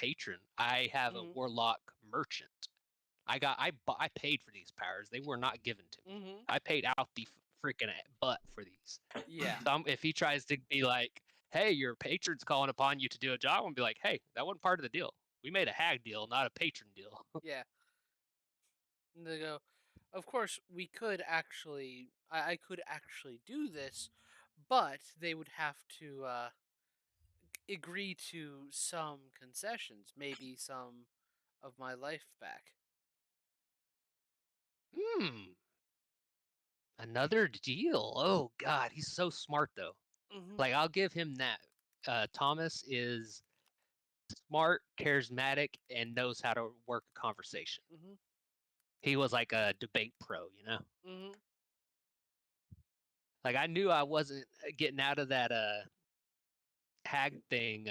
patron. I have a warlock merchant. I paid for these powers. They were not given to me. I paid out the freaking butt for these. Yeah. So if he tries to be like, hey, your patron's calling upon you to do a job, I'm gonna be like, hey, that wasn't part of the deal. We made a hag deal, not a patron deal. Yeah. And they go, of course, we could actually, I could actually do this, but they would have to agree to some concessions, maybe some of my life back. Another deal. Oh God, he's so smart though. Like I'll give him that. Thomas is smart, charismatic, and knows how to work a conversation. He was like a debate pro, you know. Like I knew I wasn't getting out of that hag thing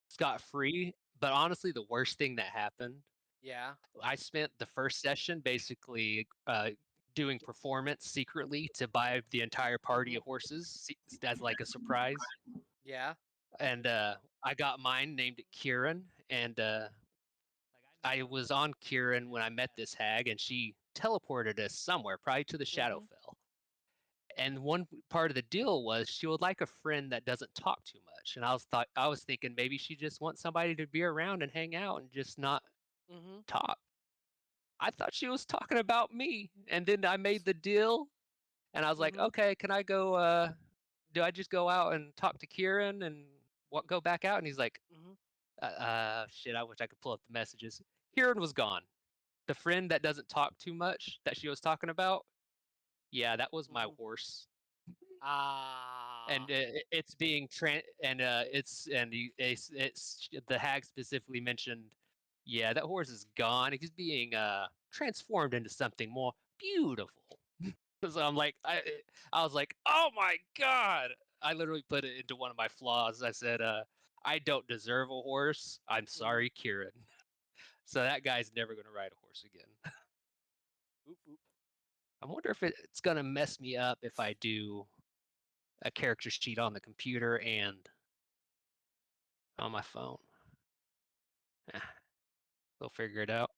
scot free, but honestly, the worst thing that happened. Yeah. I spent the first session basically doing performance secretly to buy the entire party of horses as like a surprise. Yeah. And I got mine, named it Kieran, and I was on Kieran when I met this hag, and she teleported us somewhere, probably to the Shadowfell. And one part of the deal was she would like a friend that doesn't talk too much. And I was thinking maybe she just wants somebody to be around and hang out and just not talk. I thought she was talking about me. And then I made the deal, and I was like, okay, can I go? Do I just go out and talk to Kieran and go back out? And he's like, shit, I wish I could pull up the messages. Kieran was gone. The friend that doesn't talk too much that she was talking about, yeah, that was my horse. And it's being it's the hag specifically mentioned, yeah, that horse is gone. He's being transformed into something more beautiful. So I'm like, I was like, oh my God. I literally put it into one of my flaws. I said, I don't deserve a horse. I'm sorry, Kieran. So that guy's never going to ride a horse again. I wonder if it's going to mess me up if I do a character sheet on the computer and on my phone. We'll figure it out.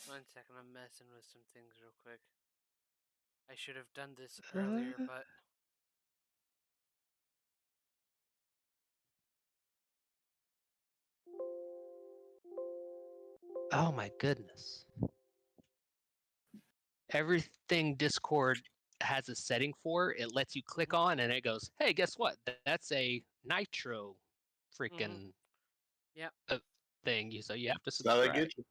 Yeah. 1 second, I'm messing with some things real quick. I should have done this earlier, but... Oh my goodness. Everything Discord has a setting for, it lets you click on and it goes, hey, guess what? That's a Nitro freaking thing. So you have to subscribe. How they get you.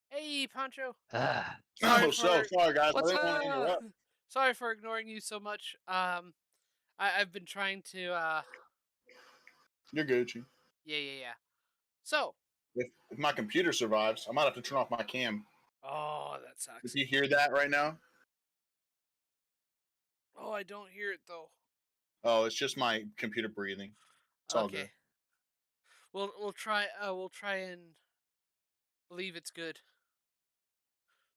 Hey, Pancho. Sorry, guys. What's I didn't want to interrupt. Sorry for ignoring you so much. I've been trying to... You're Gucci. Yeah. So... If my computer survives, I might have to turn off my cam. Oh, that sucks. If you hear that right now? Oh, I don't hear it, though. Oh, it's just my computer breathing. It's all good. We'll try and believe it's good.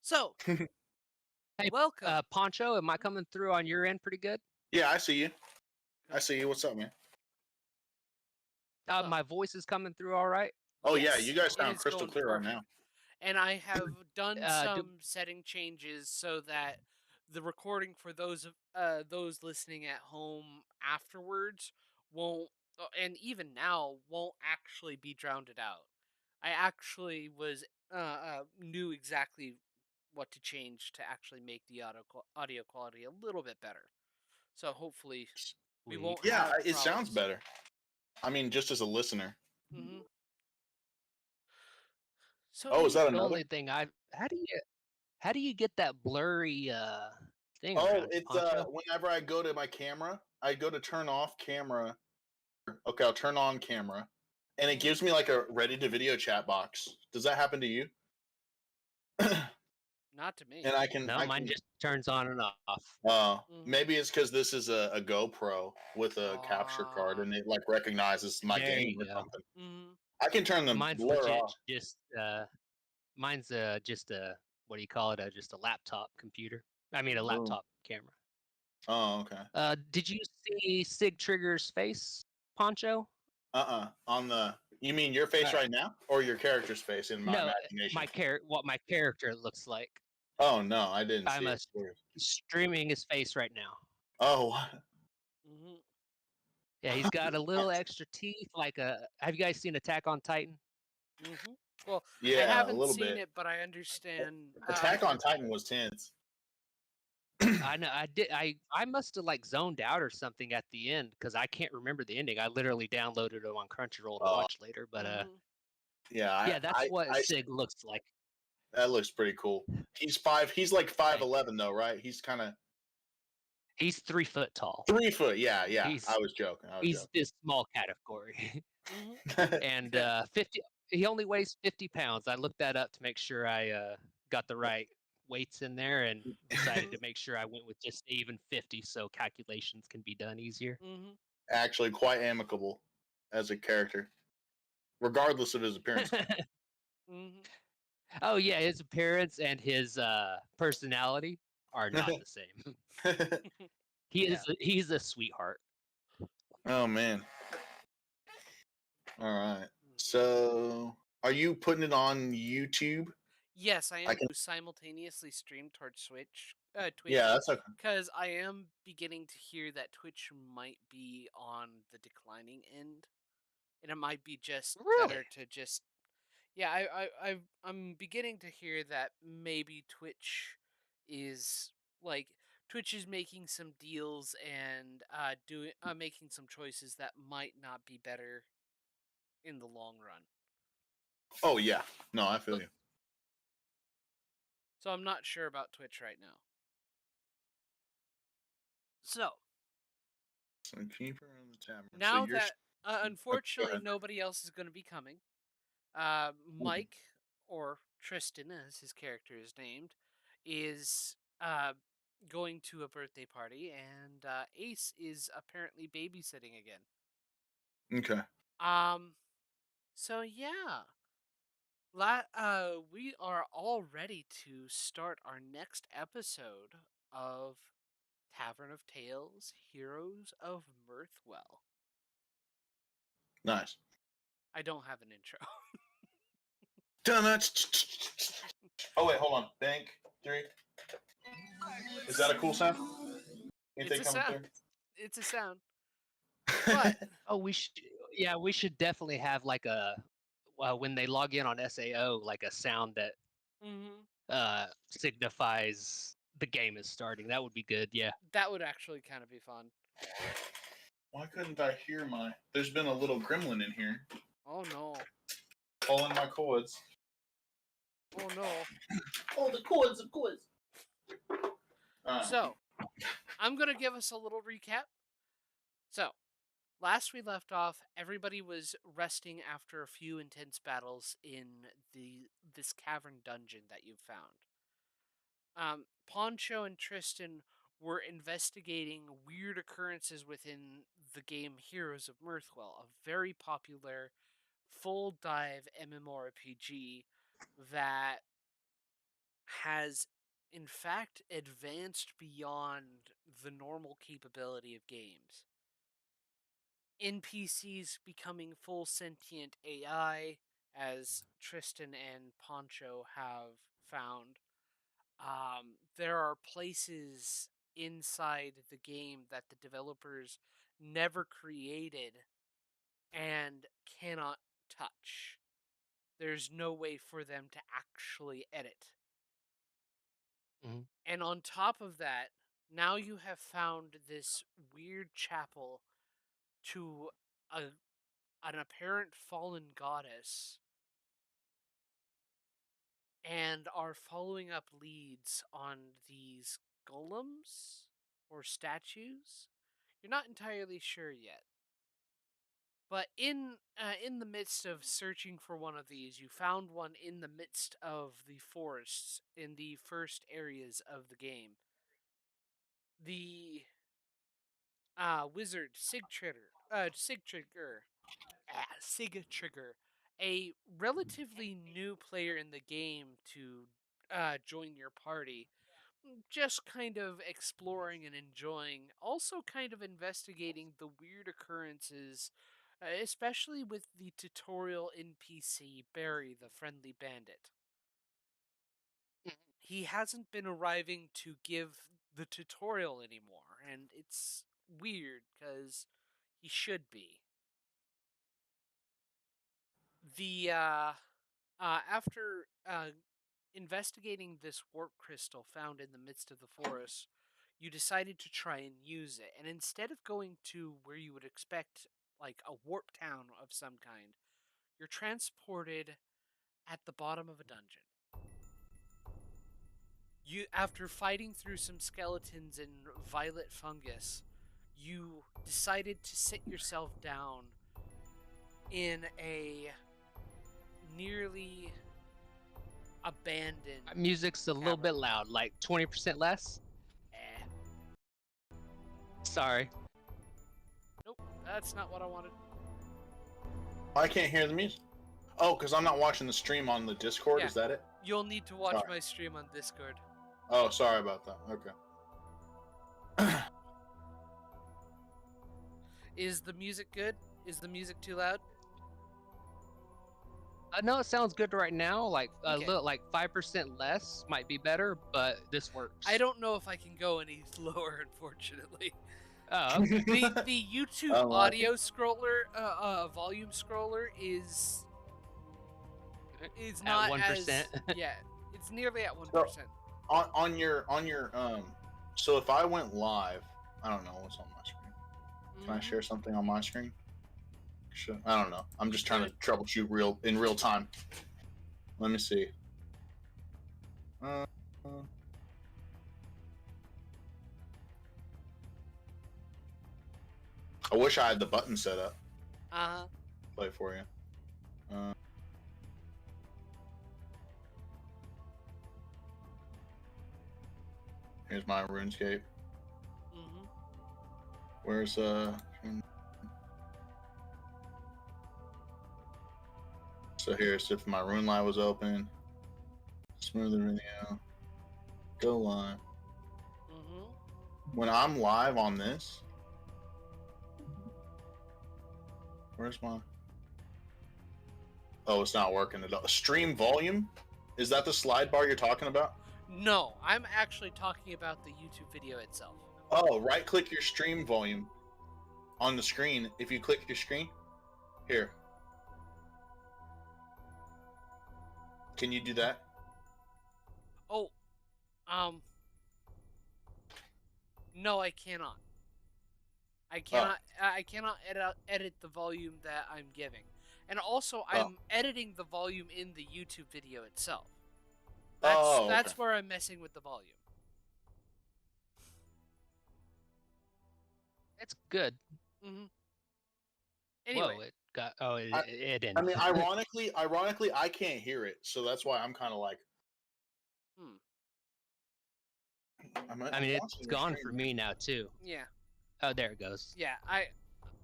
So, hey, welcome. Poncho, am I coming through on your end pretty good? Yeah, I see you. I see you. What's up, man? My voice is coming through all right? Oh, yes, yeah, you guys sound crystal clear right now. And I have done some setting changes so that the recording for those listening at home afterwards won't, and even now, won't actually be drowned out. I actually knew exactly what to change to actually make the audio quality a little bit better. So hopefully we won't have problems. It sounds better. I mean, just as a listener. So is that the another? only thing how do you get that blurry thing? Oh, it's whenever I go to my camera, I go to turn off camera. Okay, I'll turn on camera, and it gives me like a ready to video chat box. Does that happen to you? Not to me. And I can. Mine just turns on and off. Maybe it's because this is a GoPro with a capture card, and it like recognizes my game or something. I can turn the blur off. Mine's just a what do you call it? Just a laptop computer. I mean, a laptop camera. Oh, okay. Did you see Sig Trigger's face, Poncho? On the, you mean your face right now, or your character's face in my No, imagination? what my character looks like. Oh no, I didn't I'm see it. streaming his face right now. Oh, Mm-hmm. Yeah, he's got a little extra teeth. Have you guys seen Attack on Titan? Mm-hmm. Well, I yeah, a haven't little seen bit. it, but I understand. Attack on Titan was tense. I know. I did. I must have zoned out or something at the end because I can't remember the ending. I literally downloaded it on Crunchyroll to watch later. But Mm-hmm. yeah, that's what Sig looks like. That looks pretty cool. He's five. He's like 5'11" though, right? He's kind of. He's 3 foot tall. 3 foot. Yeah. I was joking. He's this small category. Mm-hmm. And 50. He only weighs 50 pounds. I looked that up to make sure I got the right weights in there, and decided to make sure I went with just even 50, so calculations can be done easier. Mm-hmm. Actually, quite amicable as a character, regardless of his appearance. Mm-hmm. Oh yeah, his appearance and his personality are not the same. He's a sweetheart. Oh man. All right. So, are you putting it on YouTube? Yes, I am simultaneously stream towards Twitch. Yeah, that's okay. Because I am beginning to hear that Twitch might be on the declining end, and it might be just better to just. Yeah, I'm beginning to hear that maybe Twitch is making some deals and making some choices that might not be better in the long run. Oh yeah, no, I feel you. So I'm not sure about Twitch right now. So Keeper of the Tavern. now that unfortunately nobody else is going to be coming, Mike, or Tristan as his character is named, is going to a birthday party, and Ace is apparently babysitting again. Okay. So yeah. We are all ready to start our next episode of Tavern of Tales, Heroes of Mirthwell. Nice. I don't have an intro. Oh wait, hold on. Bank 3. Is that a cool sound? It's a sound. It's a sound. But we should definitely have when they log in on SAO, like a sound that signifies the game is starting. That would be good. Yeah. That would actually kind of be fun. Why couldn't I hear my? There's been a little gremlin in here. Oh no. Pulling my cords. Oh no. Oh, the cords, of course. So, I'm going to give us a little recap. So, last we left off, everybody was resting after a few intense battles in this cavern dungeon that you've found. Poncho and Tristan were investigating weird occurrences within the game Heroes of Mirthwell, a very popular full dive MMORPG that has in fact advanced beyond the normal capability of games. NPCs becoming full sentient AI, as Tristan and Poncho have found. There are places inside the game that the developers never created and cannot touch. There's no way for them to actually edit. Mm-hmm. And on top of that, now you have found this weird chapel to an apparent fallen goddess and are following up leads on these golems or statues. You're not entirely sure yet. But in the midst of searching for one of these, you found one in the midst of the forests in the first areas of the game. The wizard Sigtrigger, a relatively new player in the game to join your party, just kind of exploring and enjoying, also kind of investigating the weird occurrences especially with the tutorial NPC Barry, the friendly bandit. He hasn't been arriving to give the tutorial anymore, and it's weird because he should be. The after investigating this warp crystal found in the midst of the forest, you decided to try and use it. And instead of going to where you would expect, like a warp town of some kind, you're transported at the bottom of a dungeon. You, after fighting through some skeletons and violet fungus, you decided to sit yourself down in a nearly abandoned Music's a little bit loud, like 20% less. Sorry. Nope, that's not what I wanted. I can't hear the music. Oh, because I'm not watching the stream on the Discord. Yeah. Is that it? You'll need to watch my stream on Discord. Oh, sorry about that. Okay. Is the music good? Is the music too loud? No, it sounds good right now. Like a Okay. little, like 5% less might be better, but this works. I don't know if I can go any lower, unfortunately. Oh, okay. The YouTube audio scroller, volume scroller is not at 1%. Yeah, it's nearly at 1%. On your so if I went live, I don't know what's on my screen. Can I share something on my screen? I don't know. I'm just trying to troubleshoot in real time. Let me see. I wish I had the button set up. Play for you. Here's my RuneScape. Where's So here's if my rune live was open. Smooth the video. Go live. When I'm live on this, where's my? Oh, it's not working at all. Stream volume? Is that the slide bar you're talking about? No, I'm actually talking about the YouTube video itself. Oh, right-click your stream volume on the screen. If you click your screen, here. Can you do that? Oh, no, I cannot. I cannot edit the volume that I'm giving, and also I'm editing the volume in the YouTube video itself. That's where I'm messing with the volume. It's good. Anyway, whoa, it got. Oh, it didn't. I mean, ironically, I can't hear it, so that's why I'm kind of like. I mean, it's gone for me now too. Yeah. Oh, there it goes. Yeah,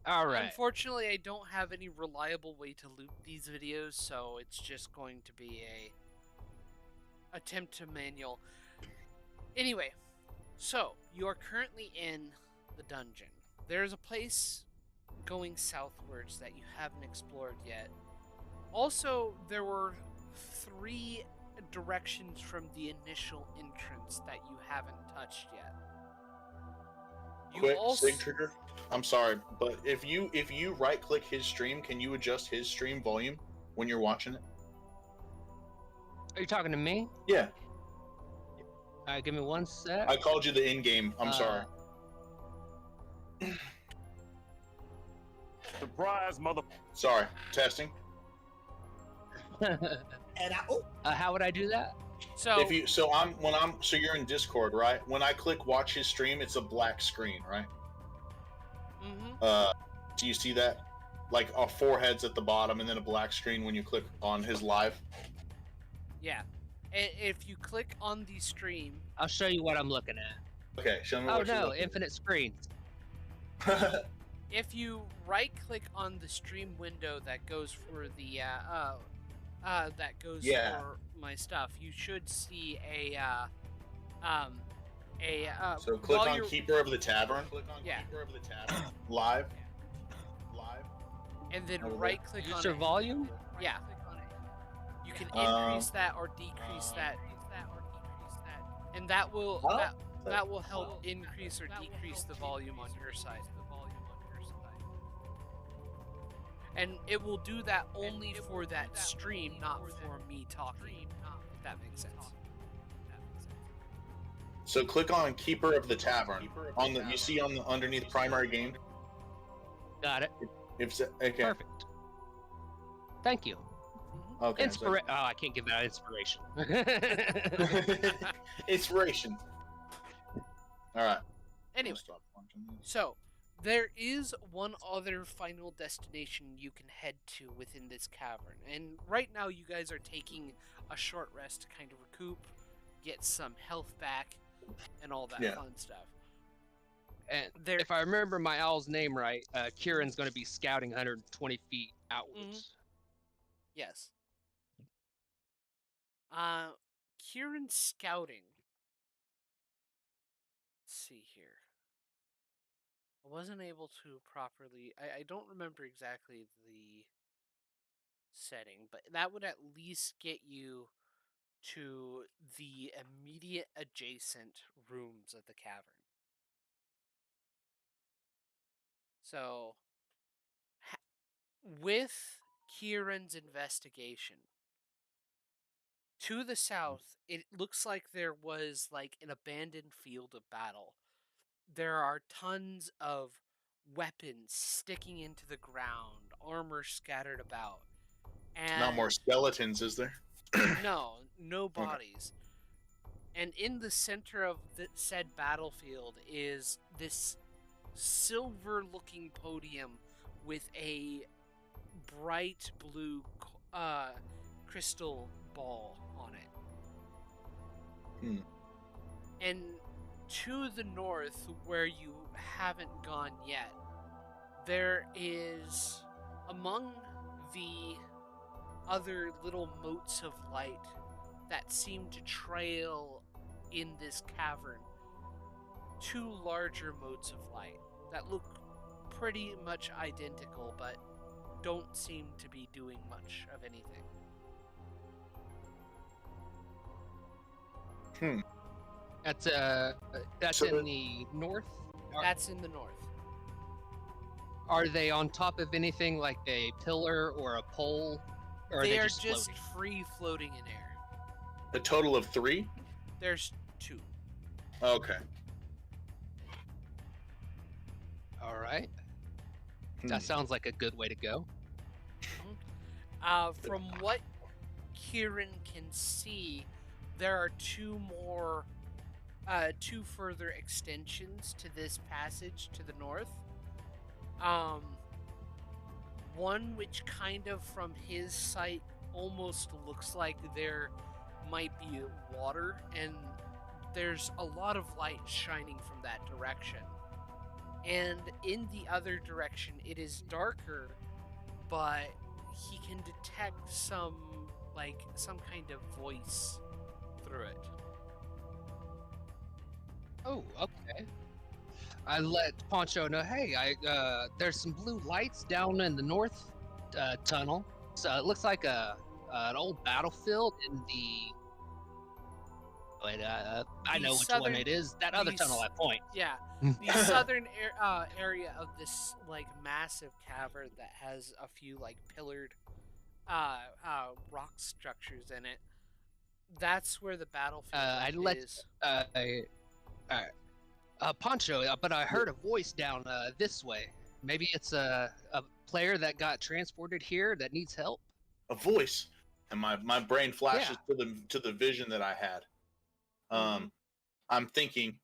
All right. Unfortunately, I don't have any reliable way to loop these videos, so it's just going to be a attempt to manual. Anyway, so you are currently in the dungeon. There's a place going southwards that you haven't explored yet. Also, there were 3 directions from the initial entrance that you haven't touched yet. Quick sig trigger. I'm sorry, but if you right click his stream, can you adjust his stream volume when you're watching it? Are you talking to me? Yeah. All right, give me 1 sec. I called you the in-game. I'm sorry. Surprise, mother. Sorry. Testing. How would I do that? So if you so you're in Discord, right? When I click watch his stream, it's a black screen, right? Do you see that? Like 4 heads at the bottom and then a black screen when you click on his live? Yeah. If you click on the stream, I'll show you what I'm looking at. Okay, show me Oh what you're no, looking infinite screens. If you right click on the stream window that goes for the for my stuff, you should see so click on Keeper of the Tavern. Click on Yeah. Keeper of the Tavern. Live. and then Over there? right-click on User it. volume? Yeah. You can increase that or decrease that, and that will help increase or decrease the volume on your side. And it will do that only for that stream, not for me talking. If that makes sense. So click on Keeper of the Tavern on the you see on the underneath primary game. Got it. Okay. Perfect. Thank you. Okay. Oh, I can't give that inspiration. Inspiration. All right. Anyway, so there is one other final destination you can head to within this cavern, and right now you guys are taking a short rest to kind of recoup, get some health back, and all that fun stuff. And if I remember my owl's name right, Kieran's going to be scouting 120 feet outwards. Yes. Kieran's scouting. Let's see here. I wasn't able to properly... I don't remember exactly the setting, but that would at least get you to the immediate adjacent rooms of the cavern. So, with Kieran's investigation, to the south, it looks like there was like an abandoned field of battle. There are tons of weapons sticking into the ground, armor scattered about. And not more skeletons, is there? no bodies. And in the center of the said battlefield is this silver-looking podium with a bright blue crystal ball on it. And to the north, where you haven't gone yet, there is, among the other little motes of light that seem to trail in this cavern, two larger motes of light that look pretty much identical, but don't seem to be doing much of anything. That's in the north? That's in the north. Are they on top of anything like a pillar or a pole? Or They are are just just free floating in air. A total of 3? There's 2. Okay. All right. That sounds like a good way to go. From what Kieran can see, there are 2 further extensions to this passage to the north. One which kind of from his sight almost looks like there might be water, and there's a lot of light shining from that direction. And in the other direction, it is darker, but he can detect some kind of voice through it. Oh, okay. I let Poncho know, hey, there's some blue lights down in the north tunnel. So it looks like an old battlefield in the... Wait, I know which one it is. That other tunnel at point. Yeah, the southern area of this massive cavern that has a few pillared rock structures in it. That's where the battlefield is. Poncho, but I heard a voice down this way. Maybe it's a player that got transported here that needs help. A voice, and my brain flashes to the vision that I had. I'm thinking.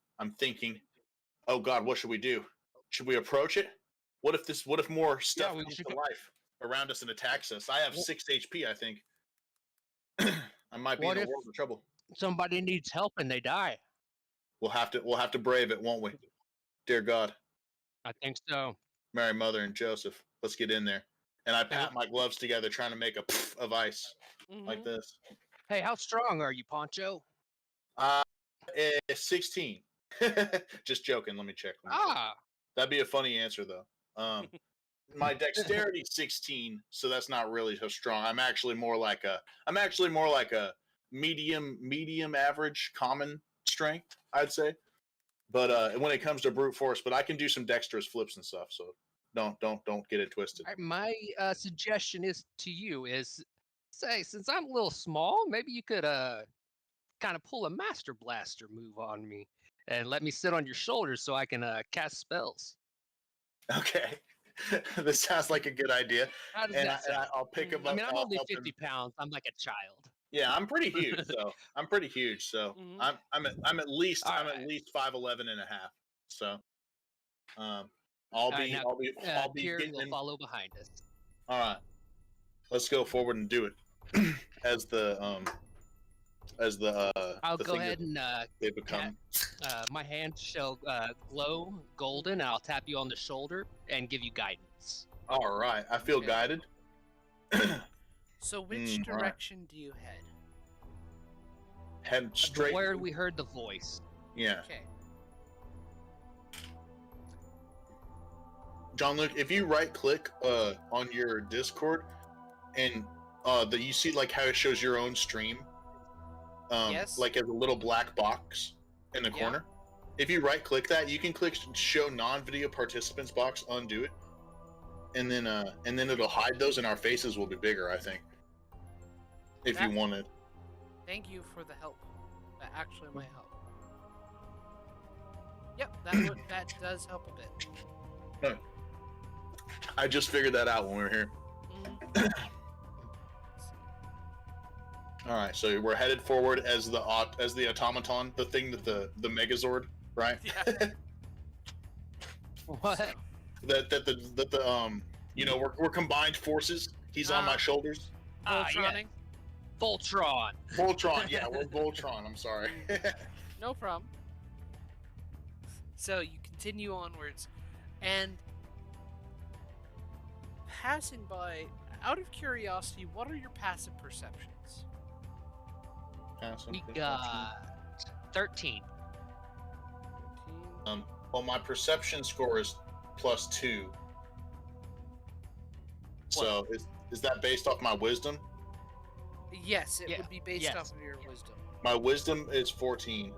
Oh God, what should we do? Should we approach it? What if more stuff comes to life around us and attacks us? I have 6 HP. I think I might be in a world of trouble. Somebody needs help and they die. We'll have to brave it, won't we? Dear God. I think so. Mary, Mother, and Joseph. Let's get in there. And I pat my gloves together, trying to make a pff of ice like this. Hey, how strong are you, Poncho? 16. Just joking. Let me check. Ah. That'd be a funny answer, though. my dexterity 16, so that's not really so strong. I'm actually more like a medium average common strength, I'd say. But when it comes to brute force, but I can do some dexterous flips and stuff. So don't get it twisted. My suggestion is to you is, say, since I'm a little small, maybe you could kind of pull a Master Blaster move on me and let me sit on your shoulders so I can cast spells. Okay, this sounds like a good idea. How does that sound? I'll pick him I up. mean, I'm I'll only help 50 him. pounds. I'm like a child. Yeah, I'm pretty huge. So Mhm. I'm at least All I'm at right. least 5'11 and a half. So I'll All right, be now I'll be Kieran getting will in. follow behind us. All right, let's go forward and do it. as the I'll the go thing ahead that and they become. my hand shall glow golden, and I'll tap you on the shoulder and give you guidance. All right, I feel Okay. guided. So which all right. direction do you head? Head straight. Where we heard the voice. Yeah. Okay. John Luke, if you right click on your Discord and you see like how it shows your own stream, Yes. like as a little black box in the corner. If you right click that, you can click show non-video participants box, undo it, and then it'll hide those, and our faces will be bigger, I think. If you wanted. Thank you for the help. That actually might help. Yep, that does help a bit. I just figured that out when we were here. All right, so we're headed forward as the automaton, the thing that the Megazord, right? Yeah. What? That we're combined forces. He's on my shoulders. Voltroning? Voltron. Voltron, yeah, we're Voltron. I'm sorry. No problem. So you continue onwards, and passing by, out of curiosity, what are your passive perceptions? We got 13. Well, my perception score is +2. So is that based off my wisdom? Yes, it would be based off of your wisdom. My wisdom is 14.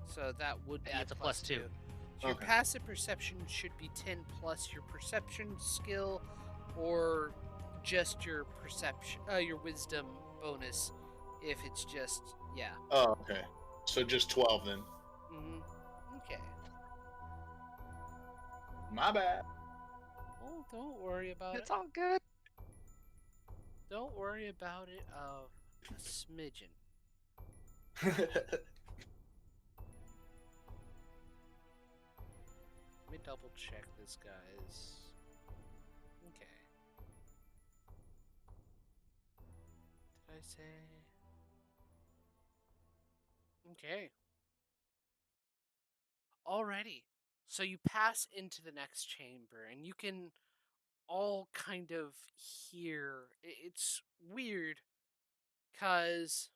So that would be it's a +2. So your passive perception should be 10 plus your perception skill, or just your perception, your wisdom bonus, if it's just Oh, okay. So just 12 then. Okay. My bad. Oh, don't worry about It's all good. Don't worry about it. A smidgen. Let me double check this, guys. Okay. Did I say? Okay. Alrighty. So you pass into the next chamber, and you can all kind of hear. It's weird, cause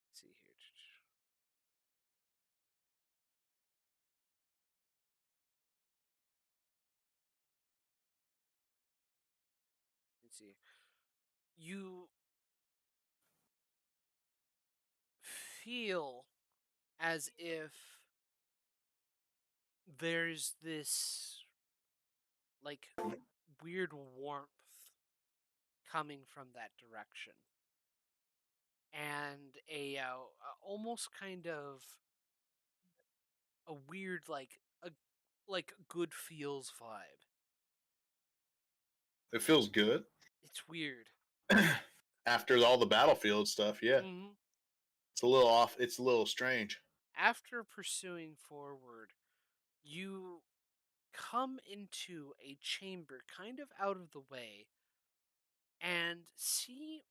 let's see here. Let's see. You feel as if there's this like weird warmth coming from that direction, and a almost kind of a weird like good feels vibe. It feels good. It's weird. After all the battlefield stuff, yeah. It's a little off. It's a little strange. After pursuing forward, you come into a chamber kind of out of the way and see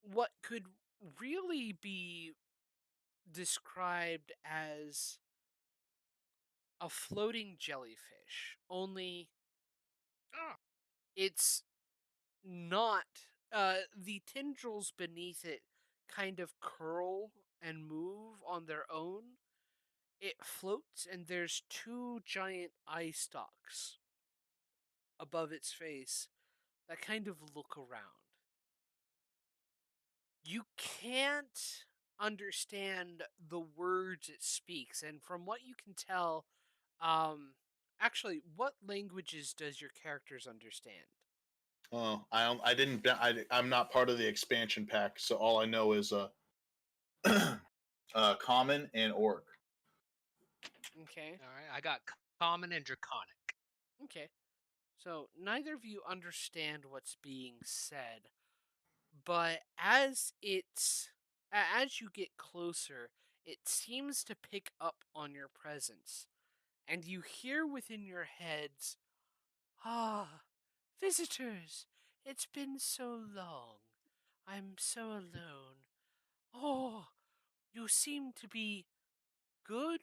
what could really be described as a floating jellyfish, only it's not. The tendrils beneath it kind of curl and move on their own, It floats, and there's two giant eye stalks above its face that kind of look around. You can't understand the words it speaks, and from what you can tell, actually, what languages does your characters understand? Oh, I didn't. I'm not part of the expansion pack, so all I know is common and orc. Okay. All right, I got common and draconic. Okay. So neither of you understand what's being said, but as you get closer, it seems to pick up on your presence, and you hear within your heads, "Ah, visitors, it's been so long. I'm so alone. Oh, you seem to be good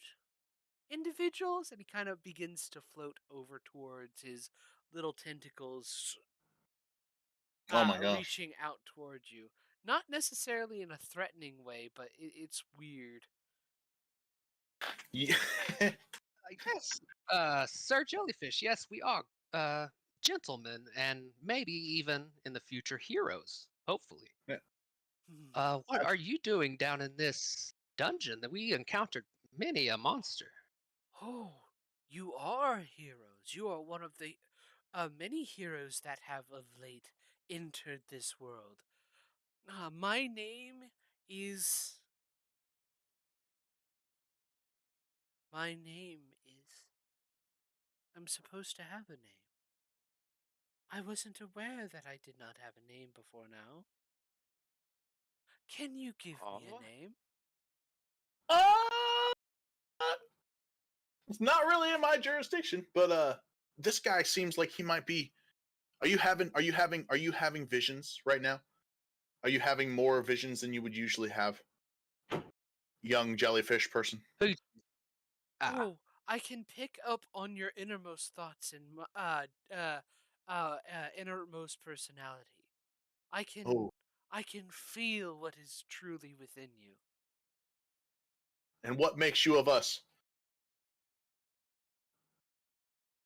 individuals." And he kind of begins to float over towards his little tentacles, Oh my gosh. reaching out towards you. Not necessarily in a threatening way, but it's weird. Yeah. Yes, Sir Jellyfish. Yes, we are gentlemen, and maybe even in the future heroes. Hopefully. Hmm. What are you doing down in this dungeon that we encountered many a monster? Oh, you are heroes. You are one of the many heroes that have of late entered this world. My name is. My name is. I'm supposed to have a name. I wasn't aware that I did not have a name before now. Can you give me a Oh, name? uh, it's not really in my jurisdiction, but this guy seems like he might be. Are you having visions right now? Are you having more visions than you would usually have, young jellyfish person? who? Ah, Oh, I can pick up on your innermost thoughts and innermost personality. I can Oh, I can feel what is truly within you. and what makes you of us?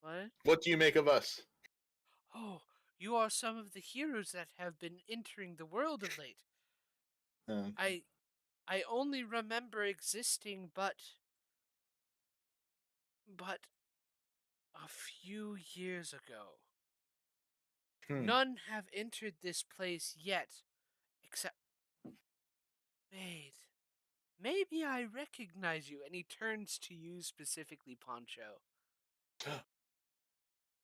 What? What do you make of us? Oh, you are some of the heroes that have been entering the world of late. Okay. I I only remember existing but a few years ago. Hmm. None have entered this place yet, except wait. Maybe I recognize you. And he turns to you specifically, Poncho.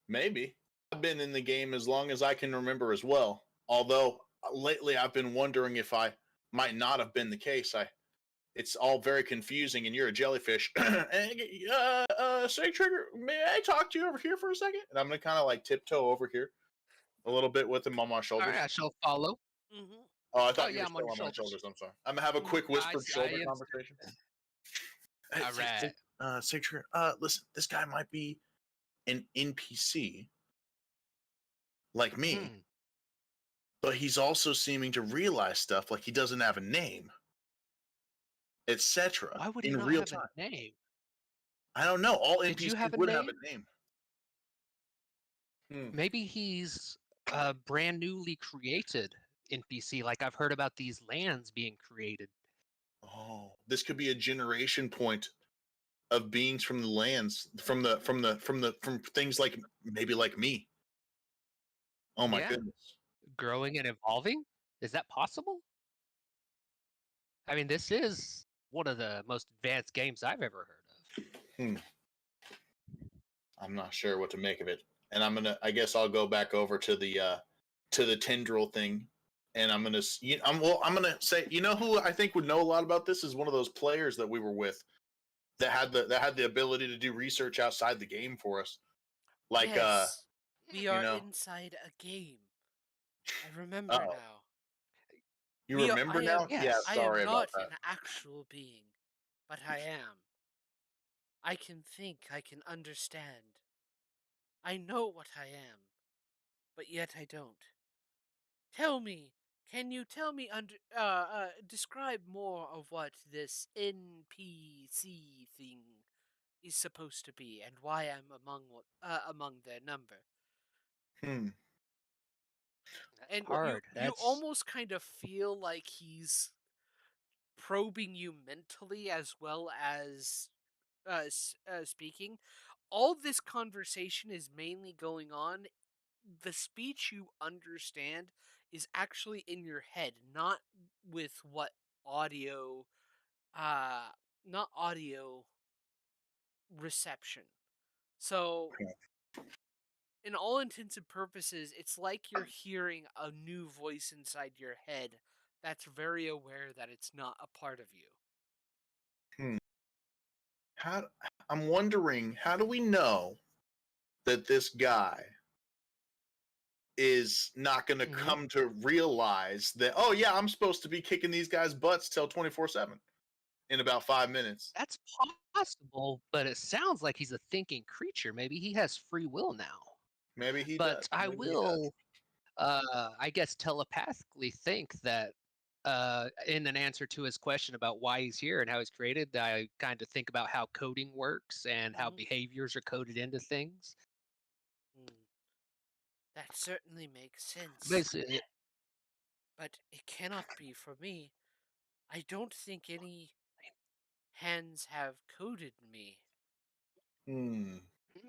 Maybe. I've been in the game as long as I can remember as well. Although lately I've been wondering if I might not have been the case. It's all very confusing, and you're a jellyfish. Say Trigger, may I talk to you over here for a second? And I'm gonna kind of like tiptoe over here a little bit with him on my all right, shoulders. I shall follow. Mm-hmm. Oh, I Oh thought you yeah, were I'm on still your on my shoulders. shoulders. I'm sorry. I'm gonna have a Mm-hmm. quick whispered I shoulder am. conversation. All right. Say Trigger, listen, this guy might be an NPC like me, Hmm. but he's also seeming to realize stuff like he doesn't have a name, etc. Why would he in not real have a time. name? I don't know. All Did you NPCs have a would have name? a name. Hmm. Maybe he's a brand newly created NPC. Like I've heard about these lands being created. Oh, this could be a generation point of beings from the lands, from things like maybe like me. Oh my Yeah, goodness. growing and evolving. Is that possible? I mean, this is one of the most advanced games I've ever heard of. Hmm. I'm not sure what to make of it, and I guess I'll go back over to the tendril thing, and I'm gonna say, you know who I think would know a lot about this is one of those players that we were with that had the ability to do research outside the game for us, like Yes, we you are know. inside a game. I remember Oh, now. you remember I am. now? Yeah, Yes. I am sorry about not that. an actual being, but I am. I can think. I can understand. I know what I am, but yet I don't. Tell me, Can you tell me describe more of what this NPC thing is supposed to be and why I'm among their number? Hmm. That's And you hard. you That's almost kind of feel like he's probing you mentally as well as speaking. All this conversation is mainly going on. The speech you understand is actually in your head, not with what audio, uh, not audio reception. So, in all intents and purposes, it's like you're hearing a new voice inside your head that's very aware that it's not a part of you. Hmm. How I'm wondering, how do we know that this guy is not going to Mhm. come to realize that, oh yeah, I'm supposed to be kicking these guys' butts till 24/7 in about 5 minutes? That's possible, but it sounds like he's a thinking creature. Maybe he has free will now. Maybe he does. But I Maybe he does. will, I guess, telepathically think that in an answer to his question about why he's here and how he's created, I kind of think about how coding works and how Mhm. behaviors are coded into things. Mm, that certainly makes sense. Basically, But it cannot be for me. I don't think any hands have coded me. Hmm.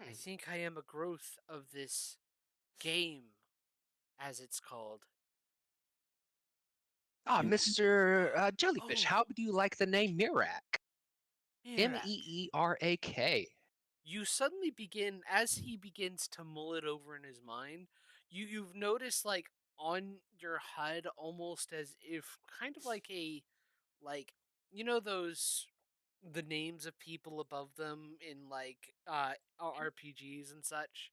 I hmm. think I am a growth of this game, as it's called. Ah, Mr. Jellyfish, Oh, how do you like the name Mirak? Mirak. Meerak. You suddenly begin, as he begins to mull it over in his mind, you've noticed like on your HUD almost as if kind of like like those the names of people above them in like RPGs and such.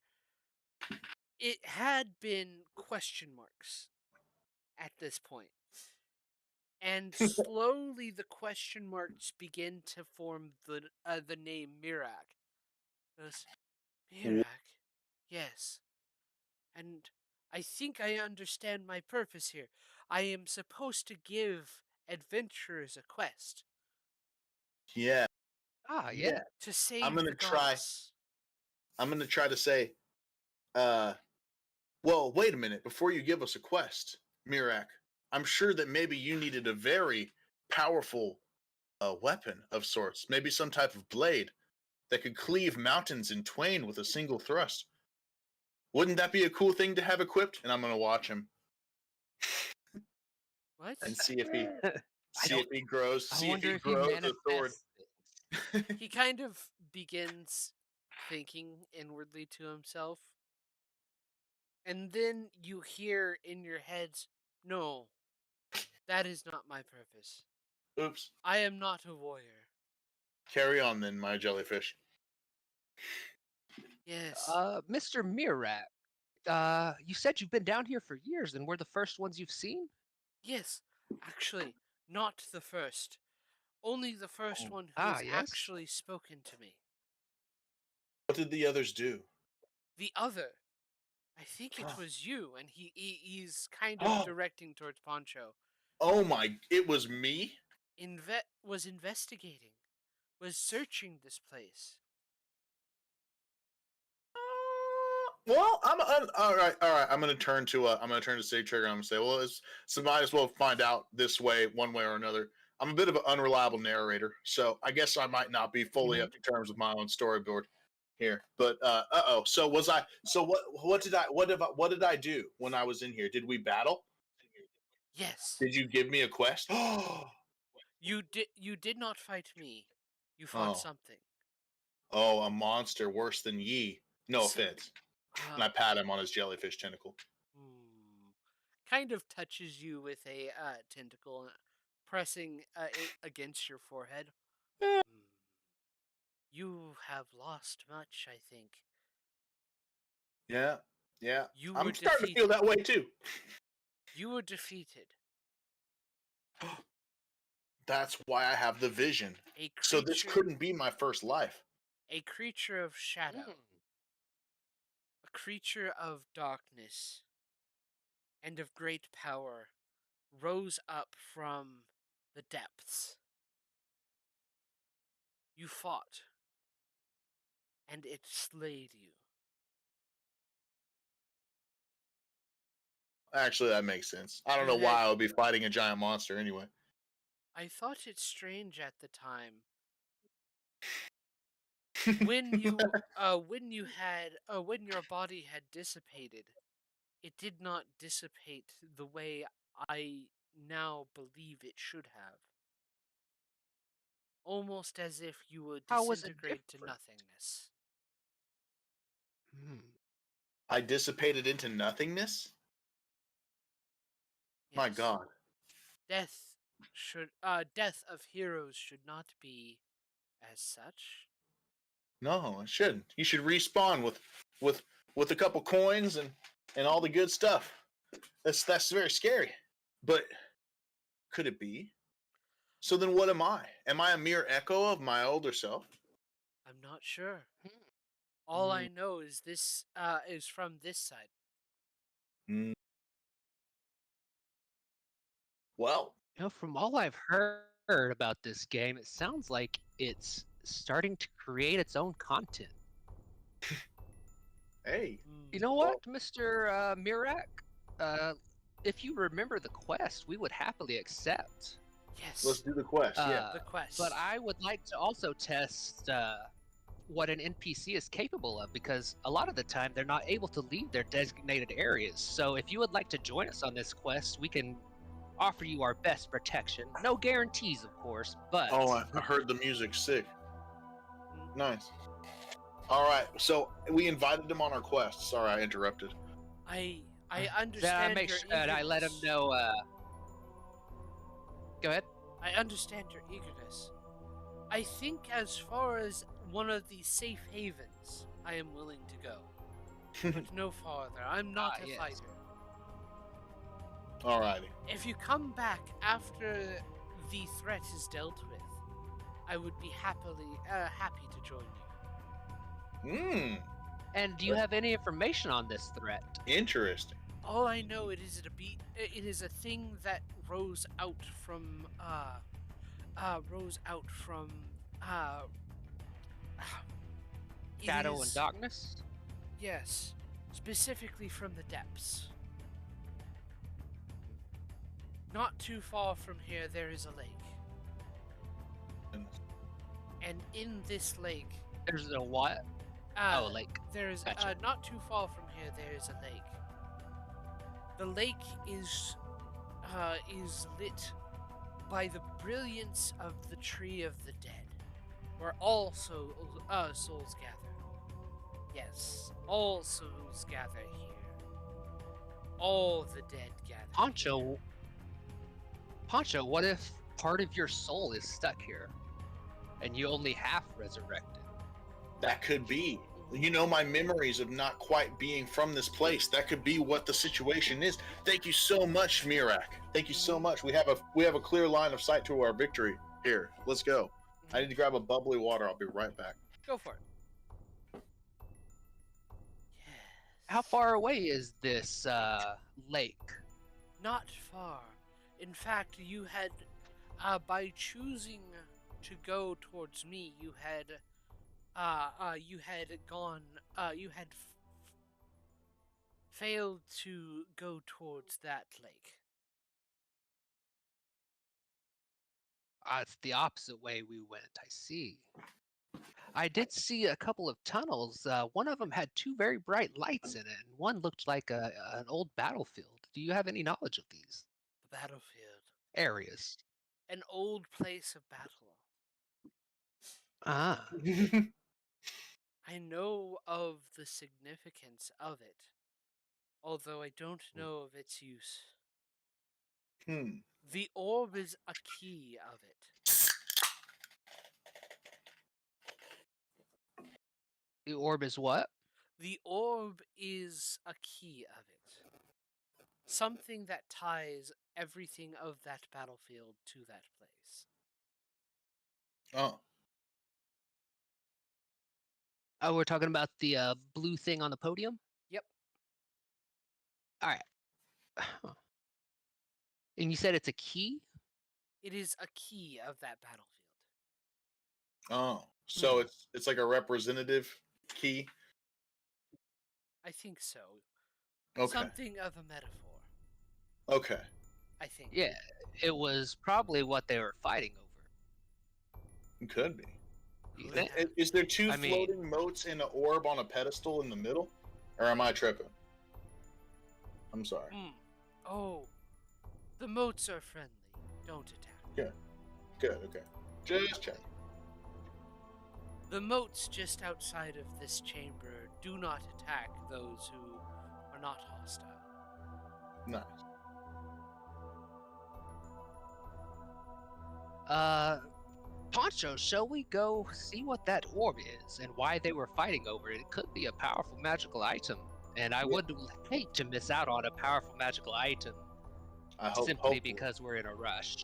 It had been question marks at this point, and slowly the question marks begin to form the name Mirak. Goes, Mirak, yes, and I think I understand my purpose here. I am supposed to give adventurers a quest Yeah. Ah, Yeah. yeah. to I'm save gonna the try. goddess. I'm gonna try to say, uh, well, wait a minute. Before you give us a quest, Mirak, I'm sure that maybe you needed a very powerful weapon of sorts, maybe some type of blade that could cleave mountains in twain with a single thrust. Wouldn't that be a cool thing to have equipped? And I'm gonna watch him What? and see if he I don't. I see if wonder he if he grows a sword. manifests things. He kind of begins thinking inwardly to himself. And then you hear in your heads, no, that is not my purpose. Oops. I am not a warrior. Carry on then, my jellyfish. Yes, Mr. Mirak, you said you've been down here for years, and we're the first ones you've seen? yes, actually, not the first. Only the first Oh. one who Ah, has yes. actually spoken to me. What did the others do? The other, I think it Oh, was you, and he's kind of directing towards Poncho. oh my! It was me. Was investigating, was searching this place. Well, all right, all right. I'm gonna turn to Sig Trigger. I'm gonna say, well, so might as well find out this way, one way or another. I'm a bit of an unreliable narrator, so I guess I might not be fully Mhm. up to terms with my own storyboard here. But oh, so was I? So what did I do when I was in here? Did we battle? Yes, Did you give me a quest? you did not fight me. You fought Oh, something. oh, a monster worse than ye. No S offense. And uh, I pat him on his jellyfish tentacle. hmm, kind of touches you with a tentacle, pressing it against your forehead. Eh, Hmm. You have lost much, I think. yeah, yeah. You were I'm starting to feel defeated. that way too. You were defeated. That's why I have the vision. A So this creature, couldn't be my first life. a creature of Mm. shadow, a creature of darkness, and of great power. rose up from the depths. You fought, and it slayed you. Actually, that makes sense. I don't You know why had- I would be fighting a giant monster anyway. I thought it strange at the time. When you when your body had dissipated, it did not dissipate the way I now believe it should have. Almost as if you would How was it disintegrate to different? nothingness. I dissipated into nothingness? My Yes. God. Death of heroes should not be as such. No, it shouldn't. You should respawn with a couple coins and all the good stuff. That's very scary. But could it be? So then what am I? Am I a mere echo of my older self? I'm not sure. Hmm. All I know is this is from this side. Mm. Well, From all I've heard about this game, it sounds like it's starting to create its own content. hey. You know what, Mr. Mirak? If you remember the quest, we would happily accept. Yes. Let's do the quest. Yeah. The quest. But I would like to also test what an NPC is capable of, because a lot of the time they're not able to leave their designated areas. So if you would like to join us on this quest, we can offer you our best protection. No guarantees, of course, but... Oh, I heard the music. Sick. Nice. All right, so we invited him on our quest. Sorry, I interrupted. I understand make your sure that I let him eagerness. know. Go ahead. I understand your eagerness. I think as far as one of the safe havens, I am willing to go. But no farther. I'm not a yes. fighter. Alrighty. If you come back after the threat is dealt with, I would be happy to join you. And do you have any information on this threat? Interesting. All I know it is a thing that rose out from Shadow and darkness? Yes, specifically from the depths. Not too far from here there is a lake. And in this lake, There's a what? A lake. There is Gotcha. not too far from here there is a lake. The lake is lit by the brilliance of the tree of the dead, where all souls gather. Yes, all souls gather here. All the dead gather. Poncho, what if part of your soul is stuck here, and you only half resurrected? That could be. You know, my memories of not quite being from this place. That could be what the situation is. Thank you so much, Mirak. Thank you so much. We have a clear line of sight to our victory. Here, let's go. I need to grab a bubbly water. I'll be right back. Go for it. Yes. How far away is this lake? Not far. In fact, you had, by choosing to go towards me, you had failed to go towards that lake. It's the opposite way we went, I see. I did see a couple of tunnels. One of them had two very bright lights in it, and one looked like an old battlefield. Do you have any knowledge of these The battlefield. areas? An old place of battle. Ah. I know of the significance of it, although I don't know of its use. The orb is a key of it. The orb is what? The orb is a key of it. Something that ties everything of that battlefield to that place. Oh. Oh, we're talking about the blue thing on the podium? Yep. All right. Huh. And you said it's a key? It is a key of that battlefield. Oh, so it's like a representative key. I think so. Okay. Something of a metaphor. Okay. I think. Yeah, it was probably what they were fighting over. It could be. You think? Is there two I mean- floating motes and an orb on a pedestal in the middle? Or am I tripping? I'm sorry. Oh, the motes are friendly. Don't attack. Good, okay. Just check. The motes just outside of this chamber do not attack those who are not hostile. Nice. Poncho, shall we go see what that orb is and why they were fighting over it? It could be a powerful magical item, and I would hate to miss out on a powerful magical item simply because we're in a rush.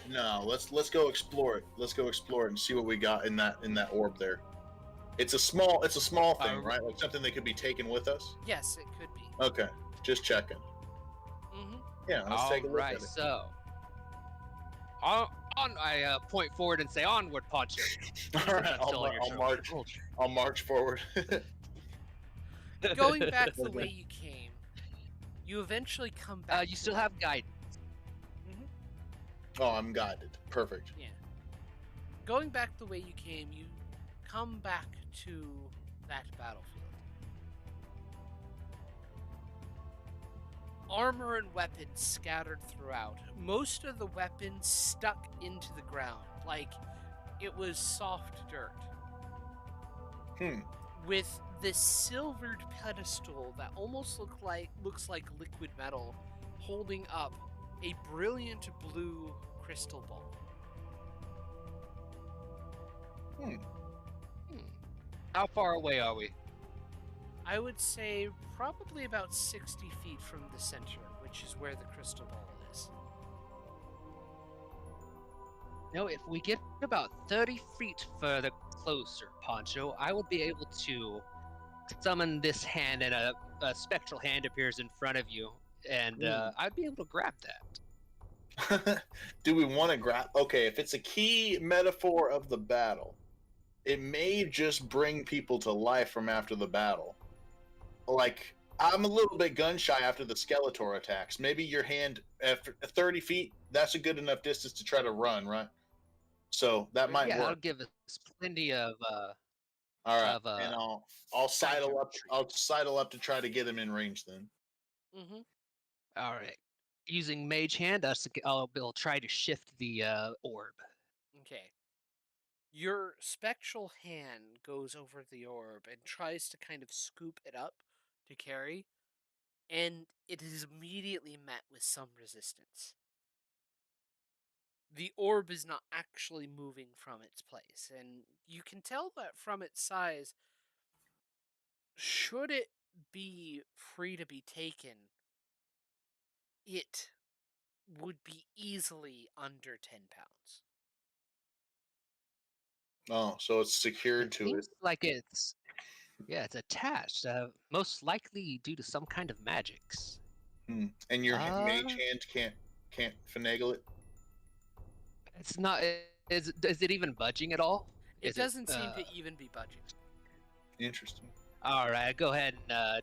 No, let's go explore it. Let's go explore it and see what we got in that orb there. It's a small thing, right? Like something that could be taken with us. Yes, it could be. Okay, just checking. Yeah, let's take a look at it. So, I point forward and say, "Onward, Poncho." All right, I'll march forward. Going back the way you came, you eventually come back. You still have guidance. Oh, I'm guided. Perfect. Yeah. Going back the way you came, you come back to that battlefield. Armor and weapons scattered throughout. Most of the weapons stuck into the ground, like it was soft dirt. With this silvered pedestal that almost looks like liquid metal, holding up a brilliant blue crystal ball. How far away are we? I would say probably about 60 feet from the center, which is where the crystal ball is. If we get about 30 feet further closer, Poncho, I would be able to summon this hand, and a spectral hand appears in front of you, and I'd be able to grab that. Do we want to grab? Okay, if it's a key metaphor of the battle, it may just bring people to life from after the battle. Like, I'm a little bit gun shy after the Skeletor attacks. Maybe your hand after 30 feet, that's a good enough distance to try to run, right? So that might work. That'll give us plenty of. All right, and I'll sidle up. I'll sidle up to try to get him in range then. All right. Using Mage Hand, I'll try to shift the orb. Okay. Your spectral hand goes over the orb and tries to kind of scoop it up to carry, and it is immediately met with some resistance. The orb is not actually moving from its place, and you can tell that from its size. Should it be free to be taken, it would be easily under 10 pounds. Oh, so it's secured to it. Like it's attached. Most likely due to some kind of magics. And your mage hand can't finagle it. It's not. Is it even budging at all? It doesn't seem to even be budging. Interesting. All right, go ahead and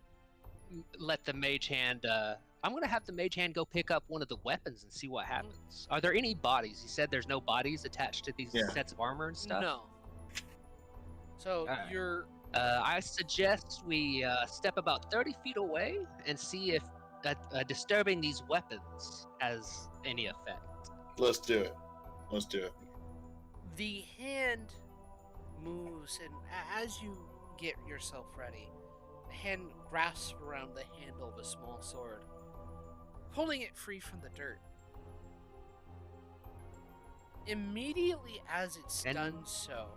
let the mage hand. I'm gonna have the mage hand go pick up one of the weapons and see what happens. Are there any bodies? You said there's no bodies attached to these sets of armor and stuff. No. So you're. I suggest we step about 30 feet away and see if disturbing these weapons has any effect. Let's do it. The hand moves, and as you get yourself ready, the hand grasps around the handle of a small sword, pulling it free from the dirt. Immediately as it's done so,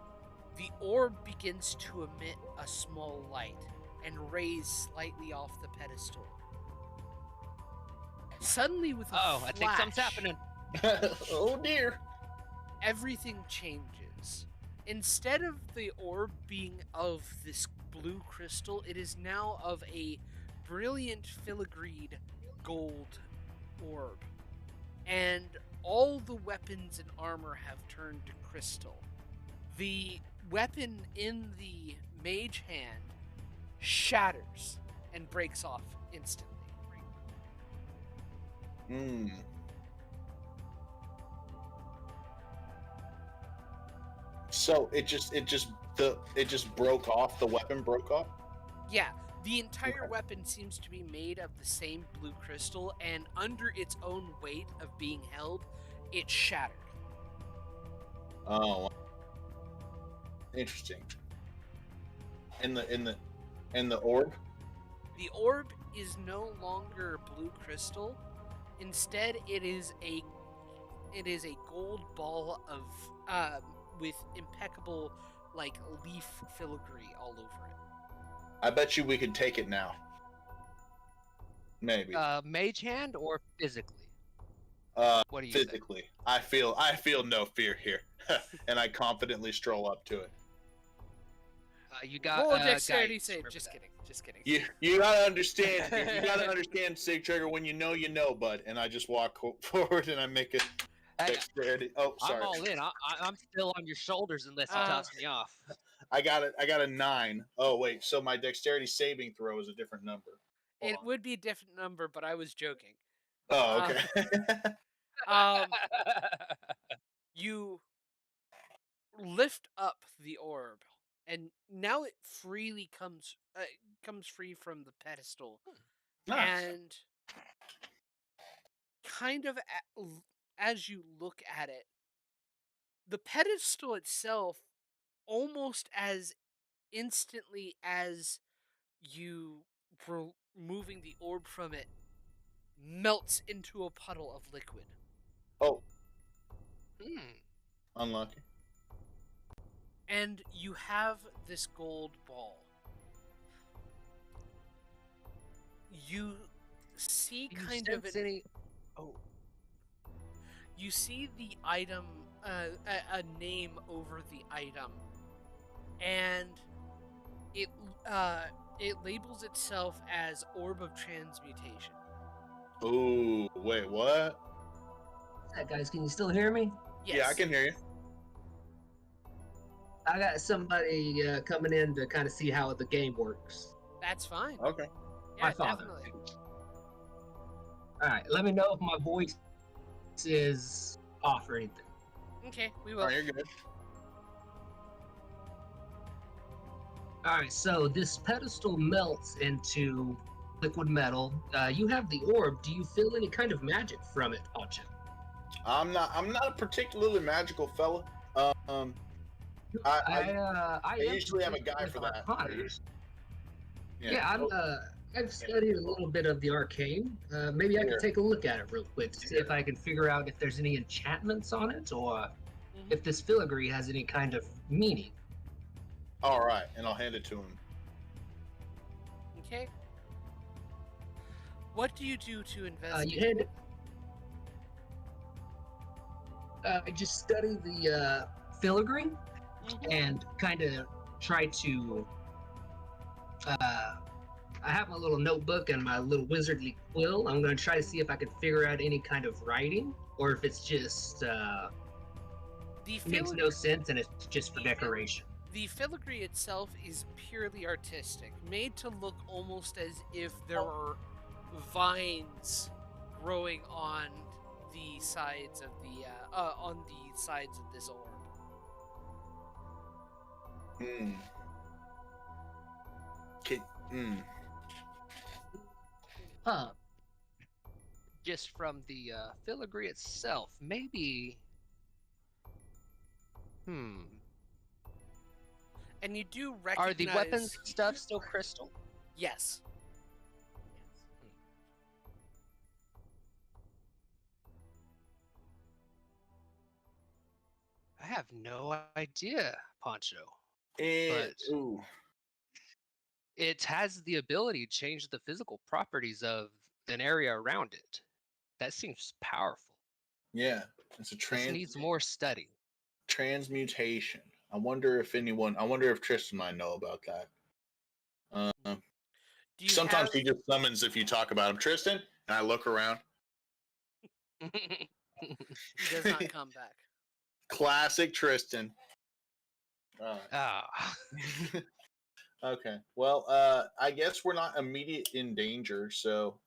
the orb begins to emit a small light and raise slightly off the pedestal. Suddenly, with a flash, I think something's happening. Oh dear. Everything changes. Instead of the orb being of this blue crystal, it is now of a brilliant filigreed gold orb. and all the weapons and armor have turned to crystal. The weapon in the mage hand shatters and breaks off instantly. So it just broke off. The weapon broke off. Yeah, the entire weapon seems to be made of the same blue crystal, and under its own weight of being held, it shattered. Oh, interesting. In the orb. The orb is no longer blue crystal. Instead, it is a gold ball of with impeccable leaf filigree all over it. I bet you we could take it now. Maybe. Mage hand or physically? What do you physically? think? I feel no fear here, and I confidently stroll up to it. You got roll a dexterity guidance. save. Remember Just that. kidding. Just kidding. You gotta understand. You gotta understand, Sig Trigger. When you know, bud. And I just walk forward and I make a dexterity. Oh, sorry. I'm all in. I'm still on your shoulders unless you toss me off. I got a 9. Oh wait, so my dexterity saving throw is a different number. It would be a different number, but I was joking. Oh, okay. You lift up the orb, and now it freely comes free from the pedestal, Nice. and kind of as you look at it, the pedestal itself, almost as instantly as you were moving the orb from it, melts into a puddle of liquid. Oh. Unlucky. And you have this gold ball. You see You see the item, a name over the item, and it labels itself as Orb of Transmutation. Ooh, wait, what? Guys, can you still hear me? Yes. Yeah, I can hear you. I got somebody coming in to kind of see how the game works. That's fine. Okay. Yeah, My father. definitely. All right, let me know if my voice is off or anything. Okay, we will. Oh, you're good. All right, so this pedestal melts into liquid metal. You have the orb. Do you feel any kind of magic from it, Poncho? I'm not a particularly magical fella. I usually have a guy for that. Yeah, I've studied a little bit of the arcane. Maybe I can take a look at it real quick to see if I can figure out if there's any enchantments on it or if this filigree has any kind of meaning. All right, and I'll hand it to him. Okay. What do you do to investigate? You hand it. I just study the filigree and kind of try to. I have my little notebook and my little wizardly quill. I'm going to try to see if I can figure out any kind of writing or if it's just makes no sense and it's just for decoration. The filigree itself is purely artistic, made to look almost as if there were vines growing on the sides of this orb. Just from the filigree itself, maybe. And you do recognize... Are the weapons stuff still crystal? Yes. I have no idea, Poncho. But it has the ability to change the physical properties of an area around it. That seems powerful. Yeah, it's a This needs more study. Transmutation. I wonder if Tristan might know about that. Sometimes he just summons if you talk about him. Tristan, and I look around. He does not come back. Classic Tristan. Okay. Well, I guess we're not immediate in danger. So,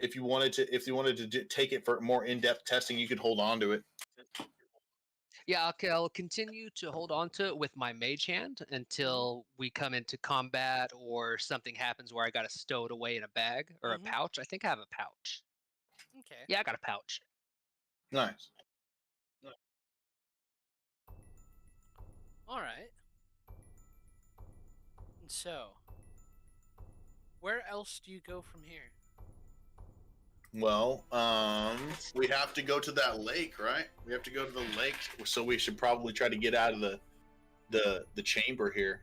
if you wanted to take it for more in-depth testing, you could hold on to it. Yeah, okay, I'll continue to hold on to it with my mage hand until we come into combat or something happens where I gotta stow it away in a bag or a pouch. I think I have a pouch. Okay. Yeah, I got a pouch. Nice. All right. And so, where else do you go from here? Well, we have to go to that lake, right? We have to go to the lake, so we should probably try to get out of the chamber here.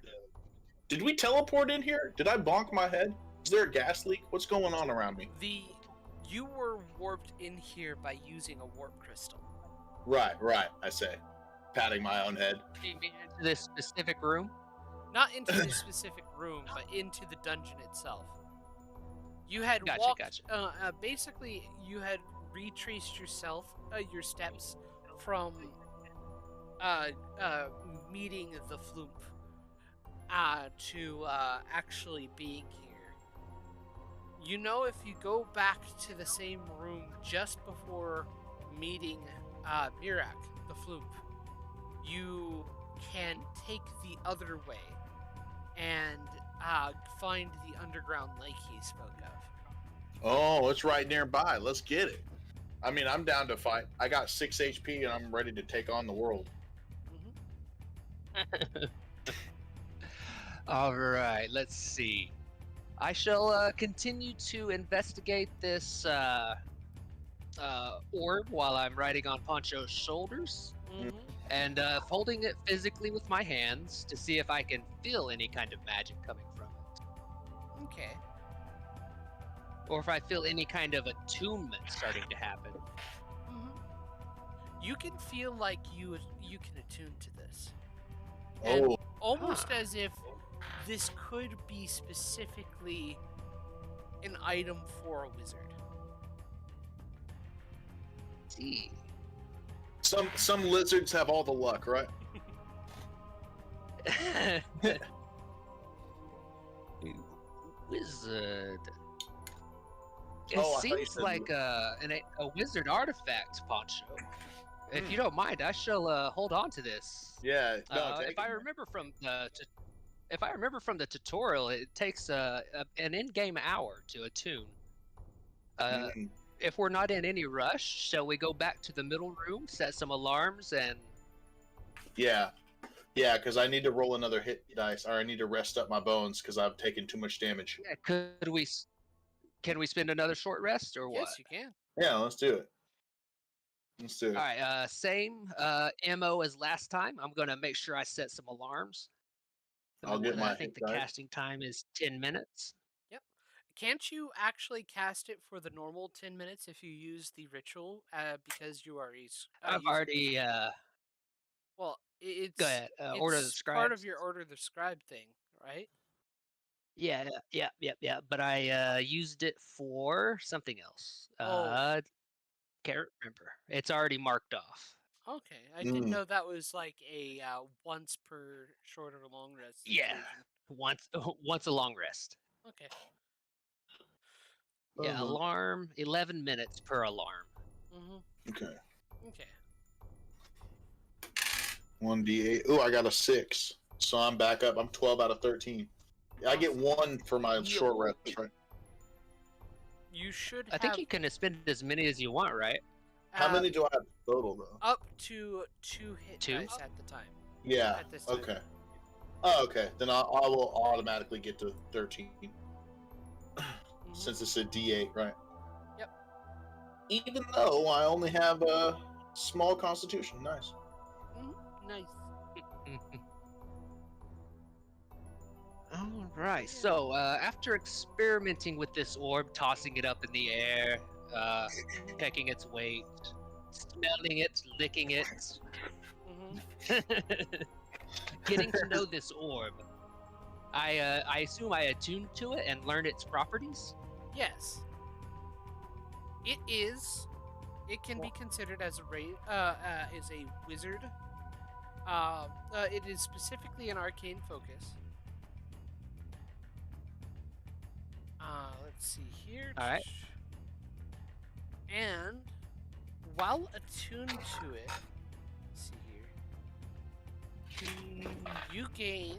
Did we teleport in here? Did I bonk my head? Is there a gas leak? What's going on around me? You were warped in here by using a warp crystal. Right, I say, patting my own head. Into this specific room? Not into this specific room, but into the dungeon itself. You had walked. Basically, you had retraced your steps from meeting the Floop to actually being here. You know, if you go back to the same room just before meeting Mirak, the Floop, you can take the other way and find the underground lake he spoke of. Oh, it's right nearby. Let's get it. I mean, I'm down to fight. I got 6 HP and I'm ready to take on the world. All right, let's see. I shall continue to investigate this orb while I'm riding on Poncho's shoulders. And holding it physically with my hands to see if I can feel any kind of magic coming from it. Okay. Or if I feel any kind of attunement starting to happen. You can feel like you can attune to this. And almost as if this could be specifically an item for a wizard. See. Some lizards have all the luck, right? Wizard. It seems like a wizard artifact, Poncho. If you don't mind, I shall hold on to this. Yeah. No, if I remember from the tutorial, it takes an in-game hour to attune. If we're not in any rush, shall we go back to the middle room, set some alarms, and... Yeah, because I need to roll another hit dice, or I need to rest up my bones because I've taken too much damage. Yeah, can we spend another short rest, or what? Yes, you can. Yeah, let's do it. All right, same MO as last time. I'm going to make sure I set some alarms. I'll get my I think the casting time is 10 minutes. Yep. Can't you actually cast it for the normal 10 minutes if you use the ritual? Because you are. I've already. Well, it's. Go ahead. Order the Scribe. Part of your Order the Scribe thing, right? Yeah. But I used it for something else. Can't remember. It's already marked off. Okay, I didn't know that was like a once per short or long rest situation. Once a long rest. Okay. Yeah, alarm, 11 minutes per alarm. Okay. 1d8. Oh, I got a 6. So I'm back up. I'm 12 out of 13. I get 1 for my short rest, right? You should I think you can spend as many as you want, right? How many do I have total, though? Up to 2 hit dice at the time. Yeah, okay. Oh, okay. Then I will automatically get to 13. Since it's a D8, right? Yep. Even though I only have a small constitution. Nice. Nice. All right. So after experimenting with this orb, tossing it up in the air, checking its weight, smelling it, licking it, getting to know this orb, I assume I attuned to it and learned its properties? Yes. It is It can be considered as is a wizard. It is specifically an arcane focus. Let's see here. All right. And while attuned to it, let's see here, you gain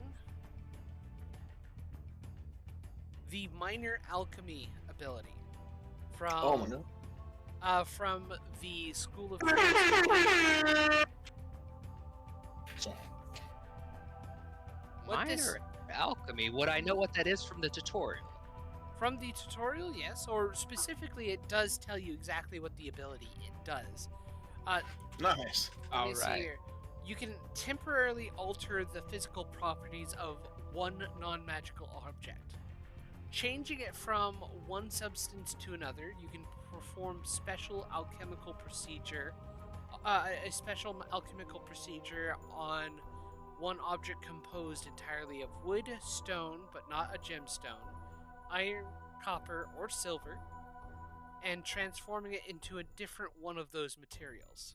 the minor alchemy ability from from the School of Minor alchemy. Would I know what that is from the tutorial? From the tutorial, yes, or specifically, it does tell you exactly what the ability it does. Nice. All right. Here. You can temporarily alter the physical properties of one non-magical object. Changing it from one substance to another, you can perform a special alchemical procedure on one object composed entirely of wood, stone, but not a gemstone, iron, copper, or silver, and transforming it into a different one of those materials.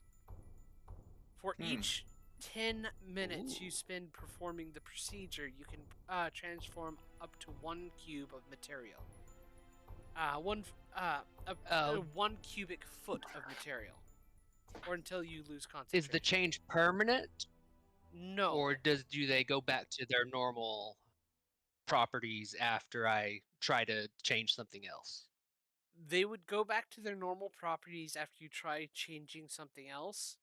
For each 10 minutes you spend performing the procedure, you can transform up to 1 cube of material. 1 cubic foot of material. Or until you lose concentration. Is the change permanent? No. Or do they go back to their normal properties after I try to change something else? They would go back to their normal properties after you try changing something else.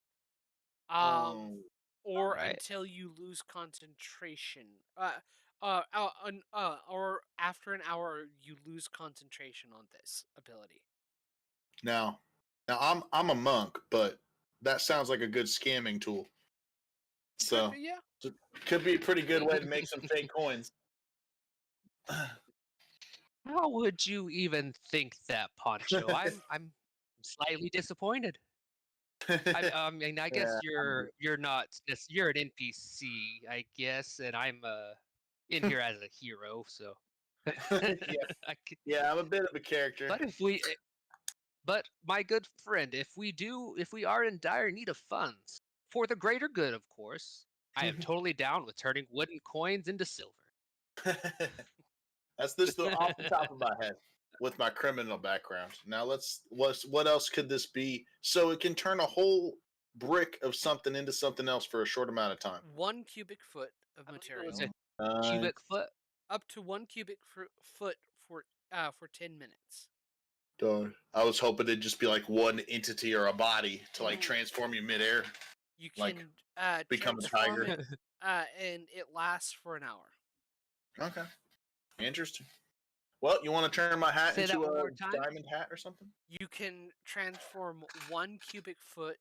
Or until you lose concentration. Or after an hour you lose concentration on this ability. Now I'm a monk, but that sounds like a good scamming tool. So could be a pretty good way to make some fake coins. How would you even think that, Poncho? I'm slightly disappointed. I mean, I guess you're not you're an NPC, I guess, and I'm in here as a hero, so yeah, I'm a bit of a character. But my good friend, if we are in dire need of funds for the greater good, of course, I am totally down with turning wooden coins into silver. That's just off the top of my head with my criminal background. Now what else could this be? So it can turn a whole brick of something into something else for a short amount of time. 1 cubic foot of material. Cubic foot? Up to 1 cubic foot for 10 minutes. I was hoping it'd just be like one entity or a body to like transform you midair. You can become a tiger. It, and it lasts for an hour. Okay. Interesting. Well, you want to turn my hat into a diamond hat or something? You can transform 1 cubic foot,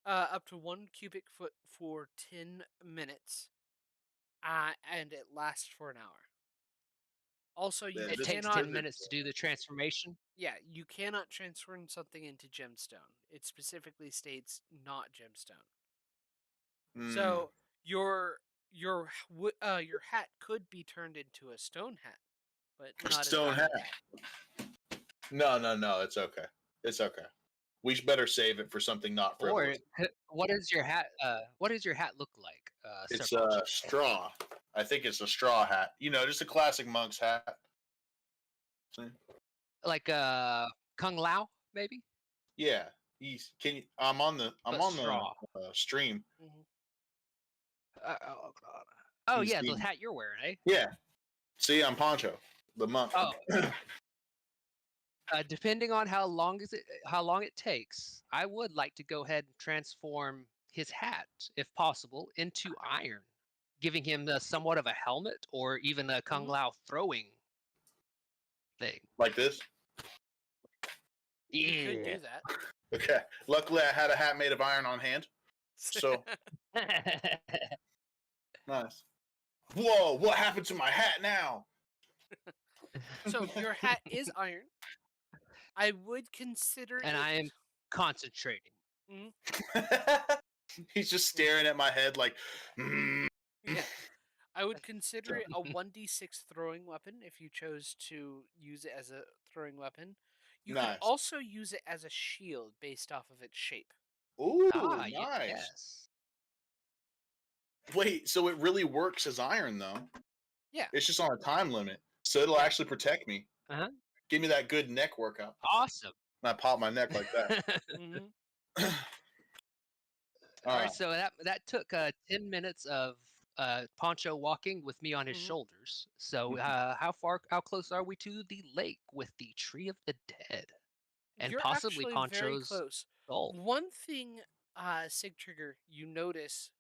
up to 1 cubic foot for 10 minutes, and it lasts for an hour. Also, it takes 10 minutes to do the transformation? Yeah, you cannot transform something into gemstone. It specifically states not gemstone. So your hat could be turned into a stone hat, but not a stone hat. No, it's okay. It's okay. We better save it for something not frivolous. Or what does your hat look like? It's a straw. I think it's a straw hat. You know, just a classic monk's hat. See? Like Kung Lao, maybe? Yeah. I'm on the stream. Mm-hmm. Oh yeah, the hat you're wearing, eh? Yeah. See, I'm Poncho, the monk. Oh. Depending on how long it takes, I would like to go ahead and transform his hat, if possible, into iron, giving him somewhat of a helmet or even a Kung Lao throwing thing. Like this? Yeah. You could do that. Okay. Luckily, I had a hat made of iron on hand. So. Nice. Whoa, what happened to my hat now? So your hat is iron. I would consider and I am concentrating. He's just staring at my head like, Yeah. I would consider it a 1d6 throwing weapon if you chose to use it as a throwing weapon. You could Nice. also use it as a shield based off of its shape. Ooh, nice. Yes. Wait, so it really works as iron, though? Yeah. It's just on a time limit, so it'll actually protect me. Uh-huh. Give me that good neck workout. Awesome. And I pop my neck like that. All right, so that took 10 minutes of Poncho walking with me on his shoulders. So how close are we to the lake with the Tree of the Dead? And You're possibly actually very Poncho's close. soul. One thing, Sigtrigger, you notice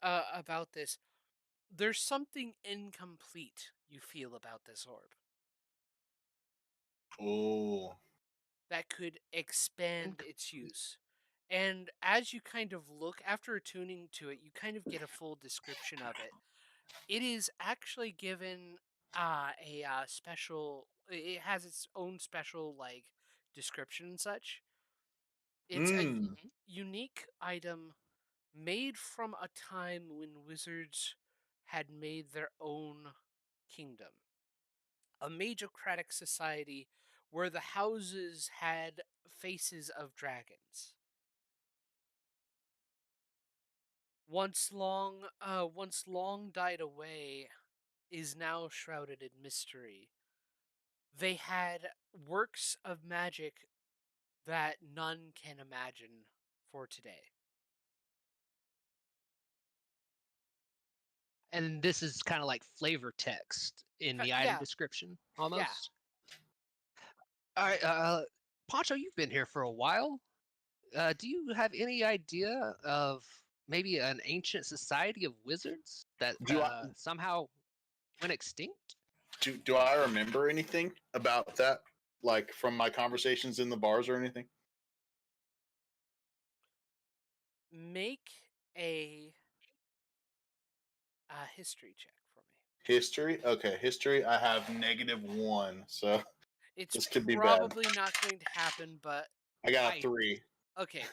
about this, there's something incomplete you feel about this orb. Oh. That could expand its use. And as you kind of look, after attuning to it, you kind of get a full description of it. It is actually given a special, it has its own special, like, description and such. It's a unique item made from a time when wizards had made their own kingdom. A magocratic society where the houses had faces of dragons. Once long died away, is now shrouded in mystery. They had works of magic that none can imagine for today. And this is kind of like flavor text in the item description, almost. All right, Poncho, you've been here for a while. Do you have any idea of maybe an ancient society of wizards that somehow went extinct? Do I remember anything about that, like from my conversations in the bars or anything? Make a history check for me. History? Okay, history. I have -1, so this could be bad. Probably not going to happen, but I got a 3. Okay.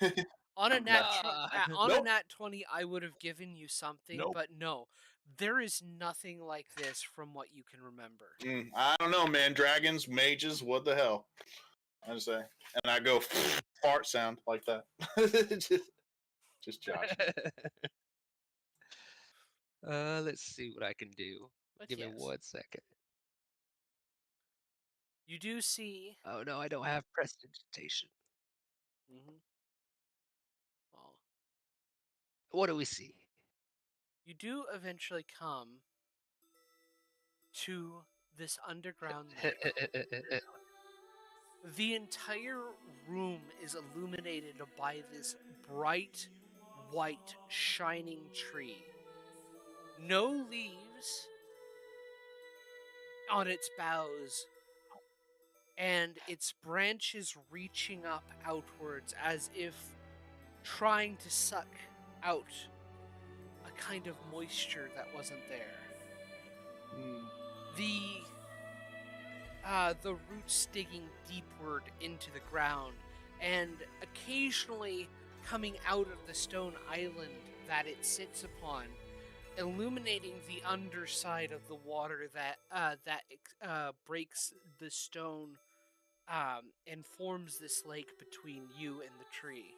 On a nat 20, I would have given you something, but no. There is nothing like this from what you can remember. I don't know, man. Dragons, mages, what the hell? I just say, and I go fart sound like that. just joshing. Let's see what I can do. Give me 1 second. You do see. Oh no, I don't have prestidigitation. Oh. What do we see? You do eventually come to this underground lake. The entire room is illuminated by this bright, white, shining tree. No leaves on its boughs, and its branches reaching up outwards as if trying to suck out a kind of moisture that wasn't there. The roots digging deepward into the ground, and occasionally coming out of the stone island that it sits upon, illuminating the underside of the water that breaks the stone and forms this lake between you and the tree.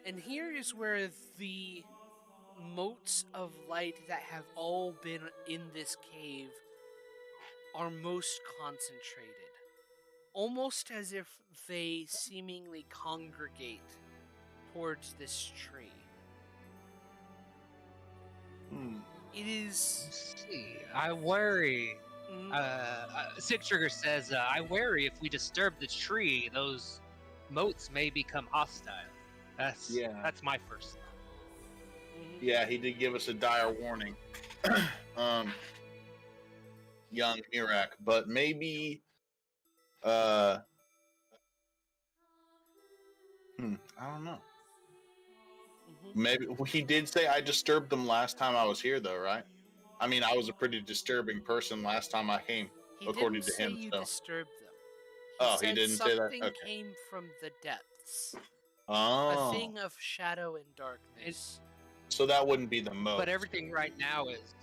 And here is where the motes of light that have all been in this cave are most concentrated. Almost as if they seemingly congregate towards this tree. It is... Let's see. I worry. Sigtrigger says, I worry if we disturb the tree, those motes may become hostile. That's my first thought. Yeah, he did give us a dire warning. Young Mirak, but maybe I don't know. Maybe he did say I disturbed them last time I was here, though, right? I mean, I was a pretty disturbing person last time I came, according to him. He didn't say you disturbed them. He didn't say that? Something came from the depths. Oh. A thing of shadow and darkness. So that wouldn't be the most. But everything right now is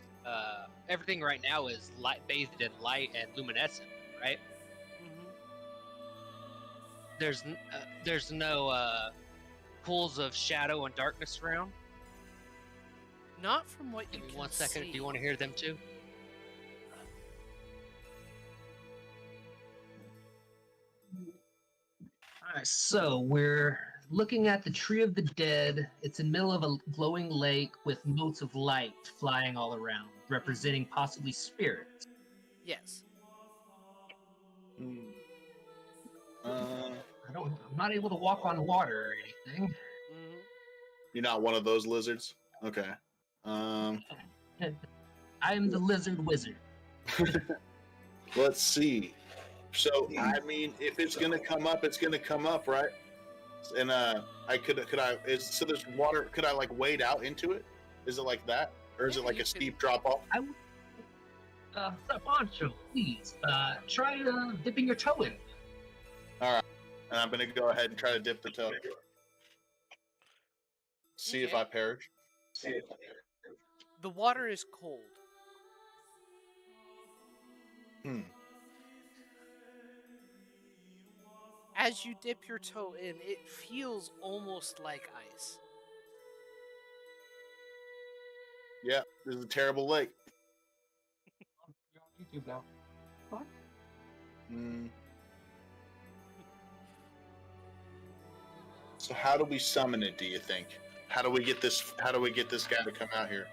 light, bathed in light and luminescent, right? there's no pools of shadow and darkness around? Not from what you Give me can 1 second. see. Do you want to hear them too? Alright, so we're looking at the Tree of the Dead. It's in the middle of a glowing lake with motes of light flying all around, representing possibly spirits. Yes. I'm not able to walk on water or anything. Mm-hmm. You're not one of those lizards? Okay. I am the lizard wizard. Let's see. So, I mean, if it's gonna come up, it's gonna come up, right? And so there's water, could I like wade out into it? Is it like that? Or is it like a steep drop off? Poncho, please, try dipping your toe in. Alright. And I'm gonna go ahead and try to dip the toe. See if I perish. The water is cold. As you dip your toe in, it feels almost like ice. Yeah, this is a terrible lake. YouTube now. What? So how do we summon it, do you think? How do we get this guy to come out here?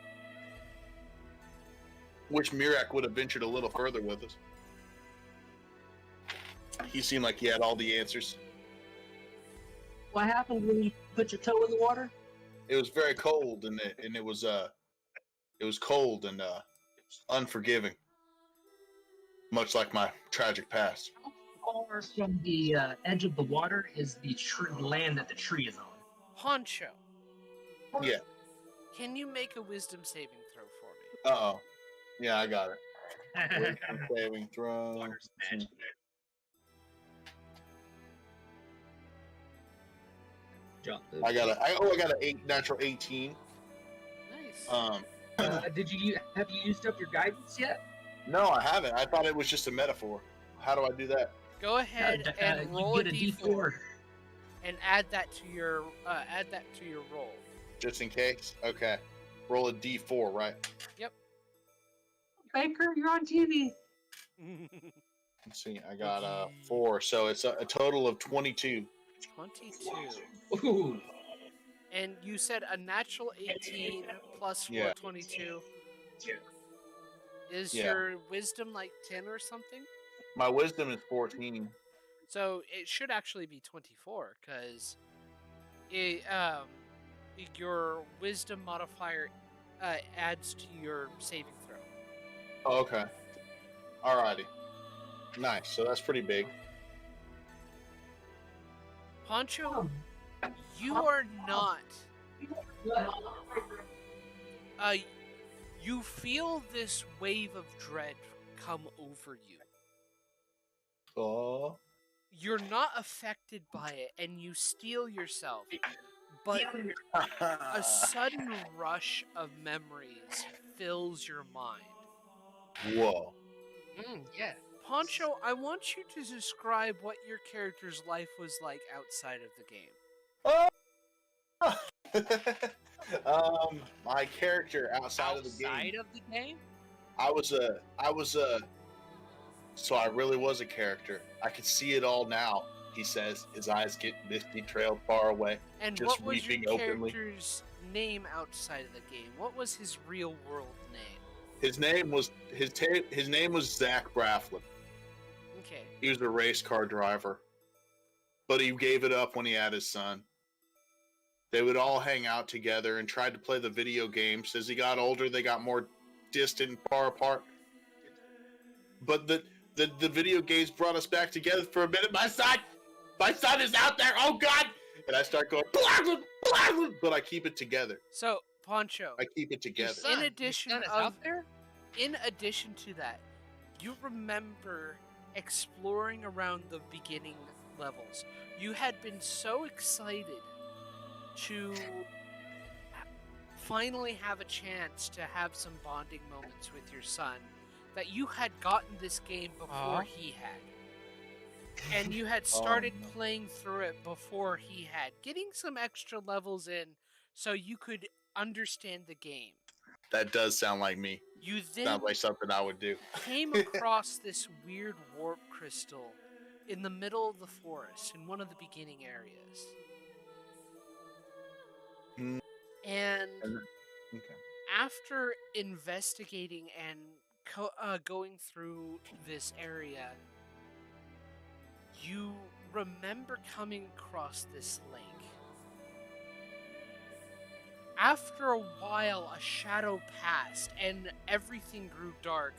Wish Mirak would have ventured a little further with us. He seemed like he had all the answers. What happened when you put your toe in the water? It was very cold, and it was cold and unforgiving, much like my tragic past. How far from the edge of the water is the land that the tree is on? Poncho. Yeah. Can you make a wisdom saving throw for me? Uh-oh. Yeah, I got it. Wisdom saving throw. Water's magic. I got an natural 18. Nice. Have you used up your guidance yet? No, I haven't. I thought it was just a metaphor. How do I do that? Go ahead and roll a d4 and add that to your roll. Just in case? Okay. Roll a d4, right? Yep. Baker, you're on TV. Let's see. I got 4, so it's a total of 22. 22. Ooh. And you said a natural 18 plus 4, Yeah. 22. Is Yeah. your wisdom like 10 or something? My wisdom is 14. So it should actually be 24 because your wisdom modifier adds to your saving throw. Oh, okay. Alrighty. Nice. So that's pretty big. Poncho, you are not. You feel this wave of dread come over you. Oh. You're not affected by it, and you steel yourself, but a sudden rush of memories fills your mind. Whoa. Yeah. Poncho, I want you to describe what your character's life was like outside of the game. My character outside of the game. Outside of the game? So I really was a character. I can see it all now, he says, his eyes get misty, trailed far away. And just what was your weeping openly. character's name outside of the game? What was his real world name? His name was Zach Brafflin. Okay. He was a race car driver, but he gave it up when he had his son. They would all hang out together and tried to play the video games. As he got older, they got more distant and far apart. But the video games brought us back together for a minute. My son is out there. Oh God! And I start going, but I keep it together. So, Poncho, I keep it together. in addition is out there? In addition to that, you remember exploring around the beginning levels. You had been so excited to finally have a chance to have some bonding moments with your son that you had gotten this game before he had. And you had started playing through it before he had, getting some extra levels in so you could understand the game. That does sound like me. You then Sounds like something I would do. came across this weird warp crystal in the middle of the forest in one of the beginning areas. And after investigating and going through this area, you remember coming across this lake. After a while, a shadow passed and everything grew dark.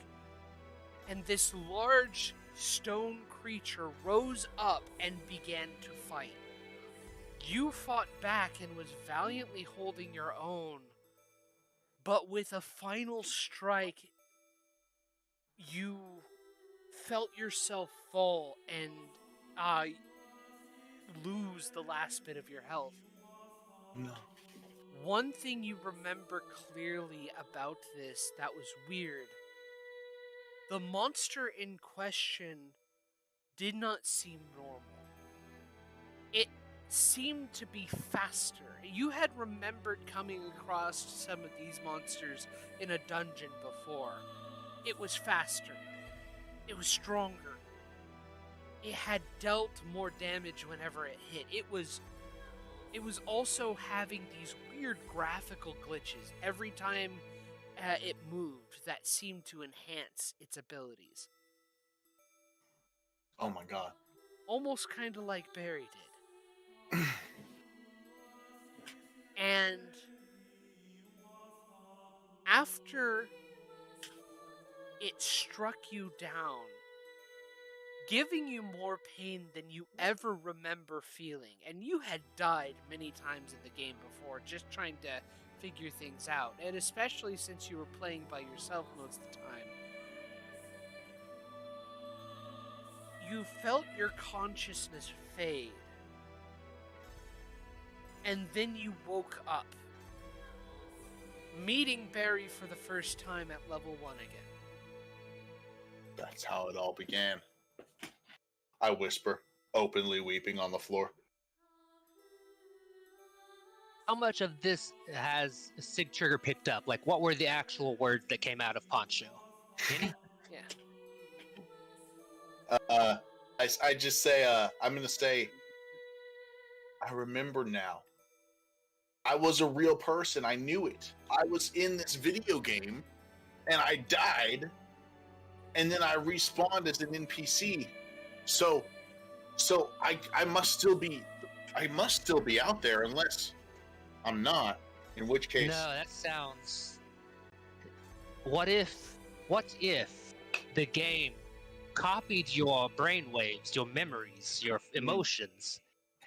And this large stone creature rose up and began to fight. You fought back and was valiantly holding your own. But with a final strike, you felt yourself fall and lose the last bit of your health. No. One thing you remember clearly about this that was weird. The monster in question did not seem normal. It seemed to be faster. You had remembered coming across some of these monsters in a dungeon before. It was faster. It was stronger. It had dealt more damage whenever it hit. It was also having these weird graphical glitches every time it moved that seemed to enhance its abilities. Oh my god. Almost kind of like Barry did. And after it struck you down, giving you more pain than you ever remember feeling, and you had died many times in the game before just trying to figure things out, and especially since you were playing by yourself most of the time, you felt your consciousness fade. And then you woke up, meeting Barry for the first time at level 1 again. That's how it all began. I whisper, openly weeping on the floor. How much of this has Sig Trigger picked up? Like, what were the actual words that came out of Poncho? Any? Yeah. I just say, I'm going to say, I remember now. I was a real person. I knew it. I was in this video game, and I died, and then I respawned as an NPC. So I must still be out there, unless I'm not. In which case, No, that sounds. What if the game copied your brainwaves, your memories, your emotions,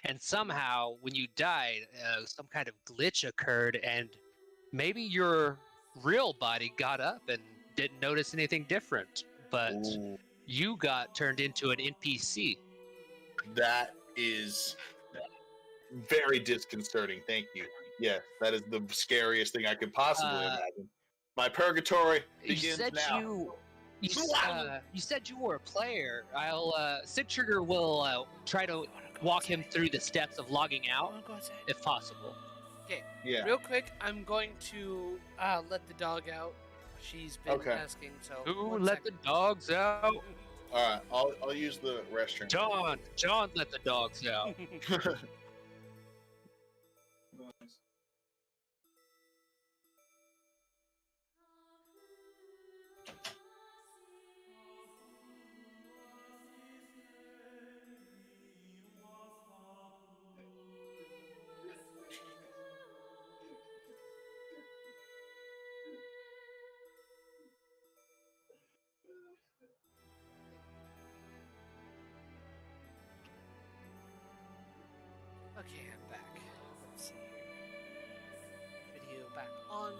and somehow when you died, some kind of glitch occurred, and maybe your real body got up and didn't notice anything different, but you got turned into an NPC. That is very disconcerting. Thank you. Yes, that is the scariest thing I could possibly imagine. My purgatory begins now. You said you were a player. Sig Trigger will try to walk him through the steps of logging out, if possible. Okay. Yeah. Real quick, I'm going to let the dog out. She's been asking. So. Who let the dogs out? All right. I'll use the restroom. John let the dogs out. Okay, I'm back. Let's see here. Video back on.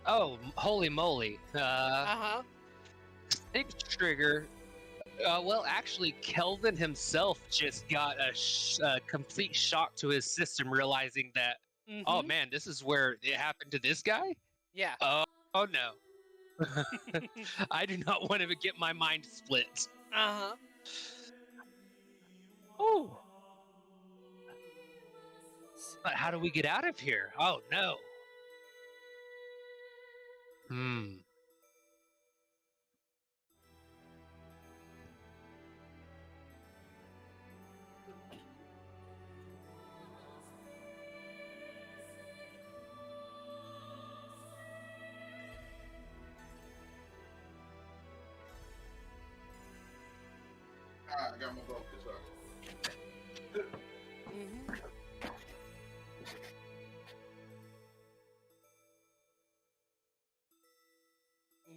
Oh, holy moly. Sig Trigger. Well, actually, Kelvin himself just got a complete shock to his system, realizing that, oh man, this is where it happened to this guy? Yeah. Oh no. I do not want to get my mind split. Uh-huh. Oh. But how do we get out of here? Oh, no. I got my focus.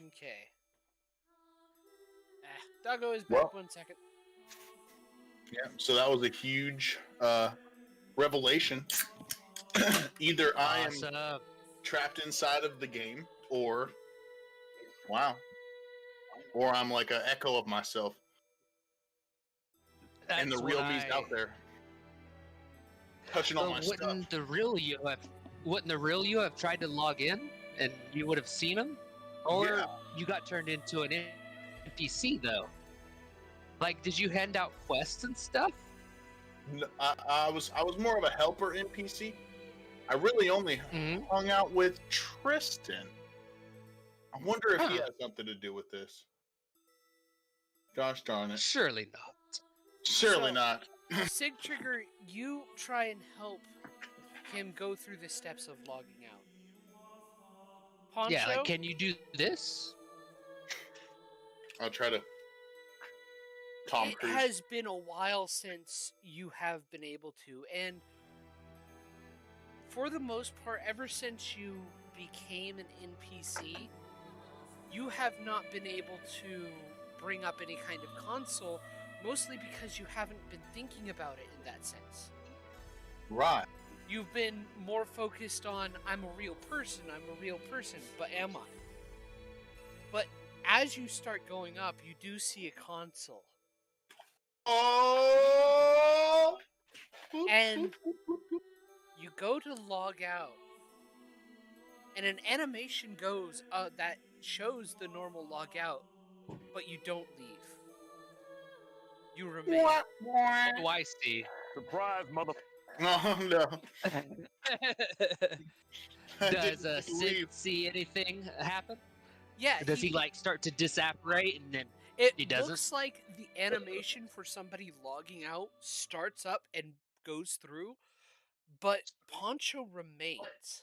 Okay. Doggo is back. 1 second. Yeah, so that was a huge revelation. Either I am trapped inside of the game, or I'm like an echo of myself. And the real me's out there, touching all my stuff. Wouldn't the real you have tried to log in, and you would have seen him? Or you got turned into an NPC though? Like, did you hand out quests and stuff? No, I was more of a helper NPC. I really only hung out with Tristan. I wonder if he has something to do with this. Gosh darn it! Surely not. Surely not. Sig Trigger, you try and help him go through the steps of logging out. Poncho? Yeah, like, can you do this? I'll try to. Tom Cruise. It has been a while since you have been able to, and for the most part, ever since you became an NPC, you have not been able to bring up any kind of console, mostly because you haven't been thinking about it in that sense. Right. You've been more focused on, I'm a real person, but am I? But as you start going up, you do see a console. Oh! And you go to log out, and an animation goes that shows the normal log out, but you don't leave. You remain. Oh, I see. Surprise, mother. Oh, no. Does Sid see anything happen? Yeah. Does he like start to disapparate and then he doesn't? It looks like the animation for somebody logging out starts up and goes through, but Poncho remains.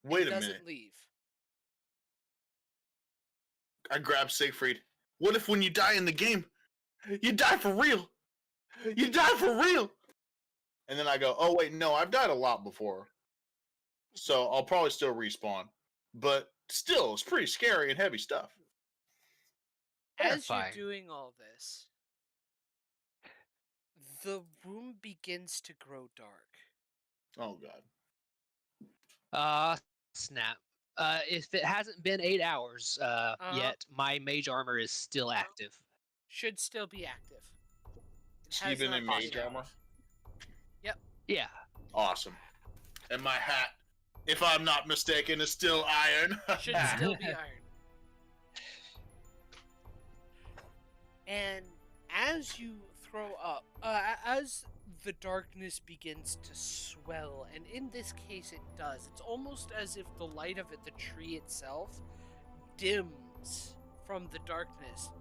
Wait a doesn't minute. Leave. I grab Siegfried. What if when you die in the game, you die for real? You die for real! And then I go, oh wait, no, I've died a lot before. So I'll probably still respawn. But still, it's pretty scary and heavy stuff. As you're doing all this, the room begins to grow dark. Oh god. Snap. If it hasn't been 8 hours yet, my mage armor is still active. Should still be active. Even in mage armor? Yep. Yeah. Awesome. And my hat, if I'm not mistaken, is still iron. Should still be iron. And as you throw up, as the darkness begins to swell, and in this case it does, it's almost as if the light of the tree itself dims from the darkness.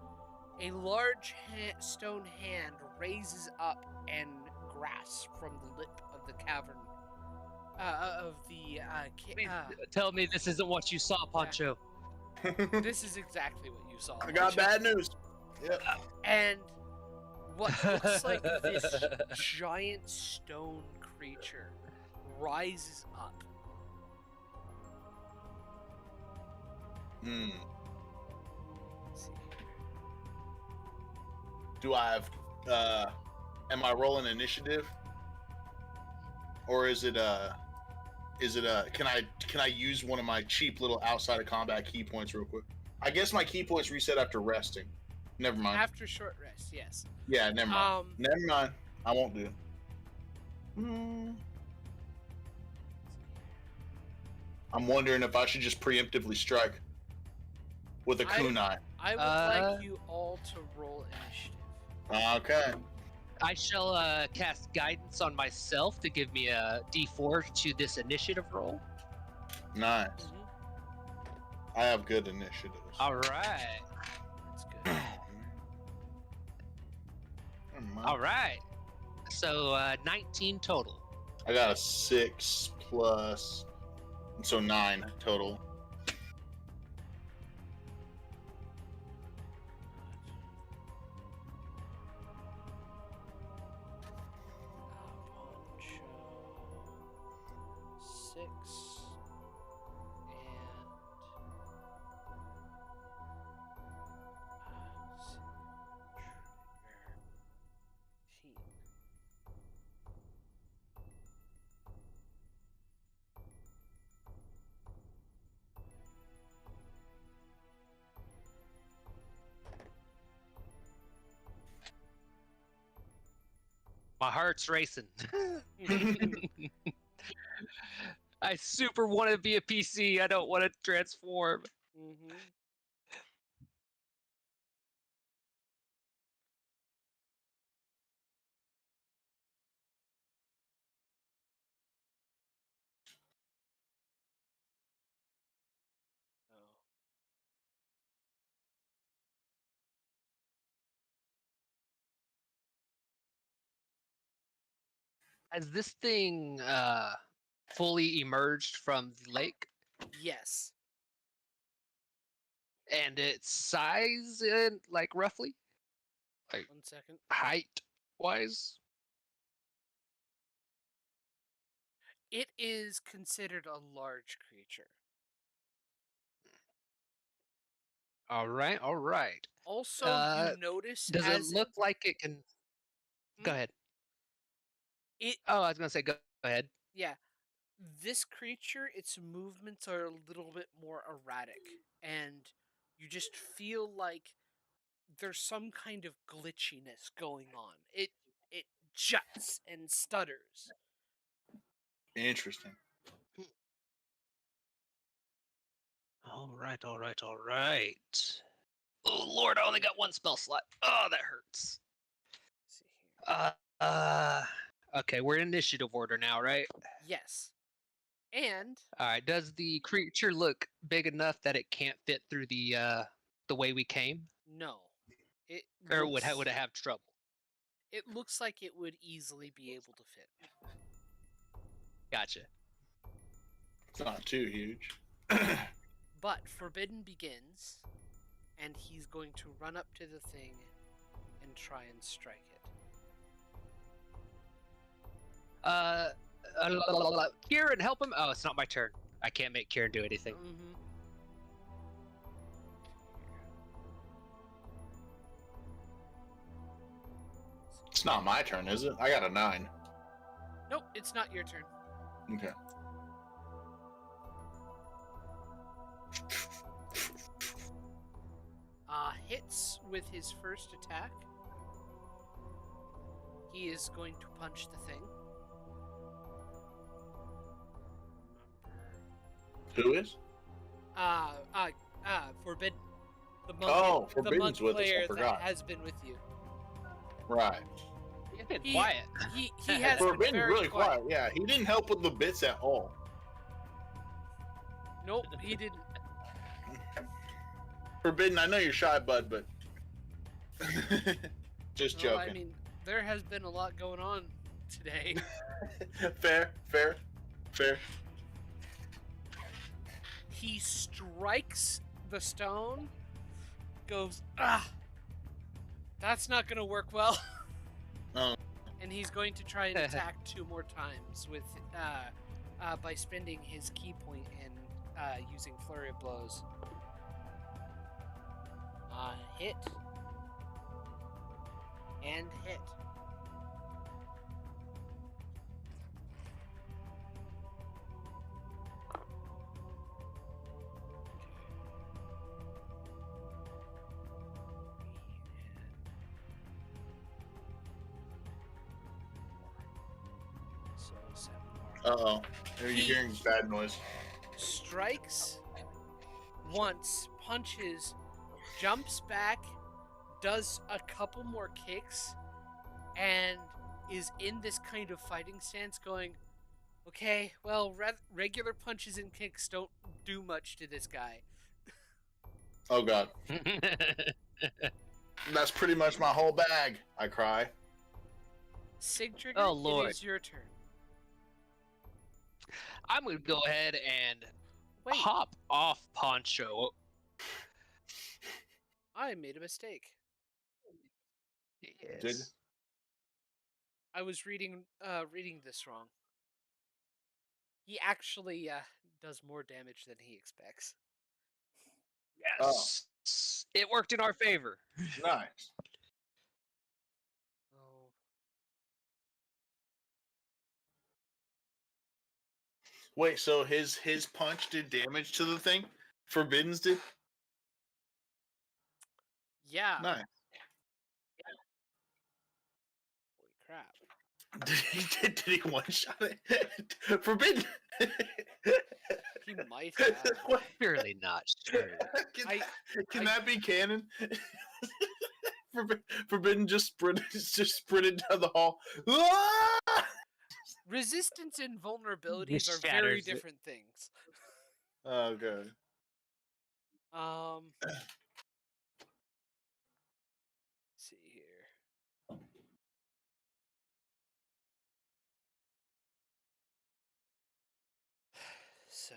A large stone hand raises up and grasps from the lip of the cavern. Tell me this isn't what you saw, Poncho. This is exactly what you saw. I got bad news. Yep. And what looks like this giant stone creature rises up. Let's see. Do I have am I rolling initiative? Or is it can I use one of my cheap little outside of combat key points real quick? I guess my key points reset after resting. Never mind. After short rest, yes. Yeah, never mind. Never mind. I won't do. I'm wondering if I should just preemptively strike. with a kunai. I would like you all to roll initiative. Okay. I shall cast guidance on myself to give me a D4 to this initiative roll. Nice. Mm-hmm. I have good initiatives. All right. That's good. All right. So 19 total. I got a 6 plus, so 9 total. Six and My heart's racing. I super want to be a PC. I don't want to transform. Mm-hmm. Has this thing fully emerged from the lake? Yes. And its size, like roughly? Like 1 second. height-wise? It is considered a large creature. All right, all right. Also, you notice does it look like it can... Go ahead. I was going to say, go ahead. Yeah. This creature, its movements are a little bit more erratic, and you just feel like there's some kind of glitchiness going on. It juts and stutters. Interesting. All right, all right, all right. Oh, Lord, I only got one spell slot. Oh, that hurts. Let's see here. Okay, we're in initiative order now, right? Yes. And all right, does the creature look big enough that it can't fit through the way we came? No. Or would it have trouble? It looks like it would easily be able to fit. Gotcha. It's not too huge. But Forbidden begins, and he's going to run up to the thing and try and strike it. Kieran, help him. Oh, it's not my turn. I can't make Kieran do anything. Mm-hmm. It's not my turn, is it? I got a 9. Nope, it's not your turn. Okay. Hits with his first attack. He is going to punch the thing. Who is? Forbidden. The monk, Forbidden's with us. I forgot. that has been with you. Right. He's been quiet. He has Forbidden's been very really quiet. Yeah, he didn't help with the bits at all. Nope, he didn't. Forbidden, I know you're shy, bud, but just joking. I mean, there has been a lot going on today. Fair. He strikes the stone, goes, that's not going to work well. Oh. And he's going to try and attack 2 more times with by spending his key point and using Flurry of Blows. Hit. And hit. So 7 more. Uh-oh. Are you hearing bad noise? Strikes once, punches, jumps back, does a couple more kicks, and is in this kind of fighting stance going, okay, well, regular punches and kicks don't do much to this guy. Oh, God. That's pretty much my whole bag, I cry. Sigtrigger, Oh, Lord. It is your turn. I'm going to go ahead and Wait, hop off Poncho. I made a mistake. Yes. Did? I was reading this wrong. He actually does more damage than he expects. Yes. It worked in our favor. Nice. Oh. Wait, so his punch did damage to the thing? Forbidden's did? Yeah. Nice. Holy crap. Did he one-shot it? Forbidden! He might have. Surely not. Surely. Can that be canon? Forbidden just sprinted down the hall. Ah! Resistance and vulnerabilities This are very shatters it. different things. Oh, good. See here. So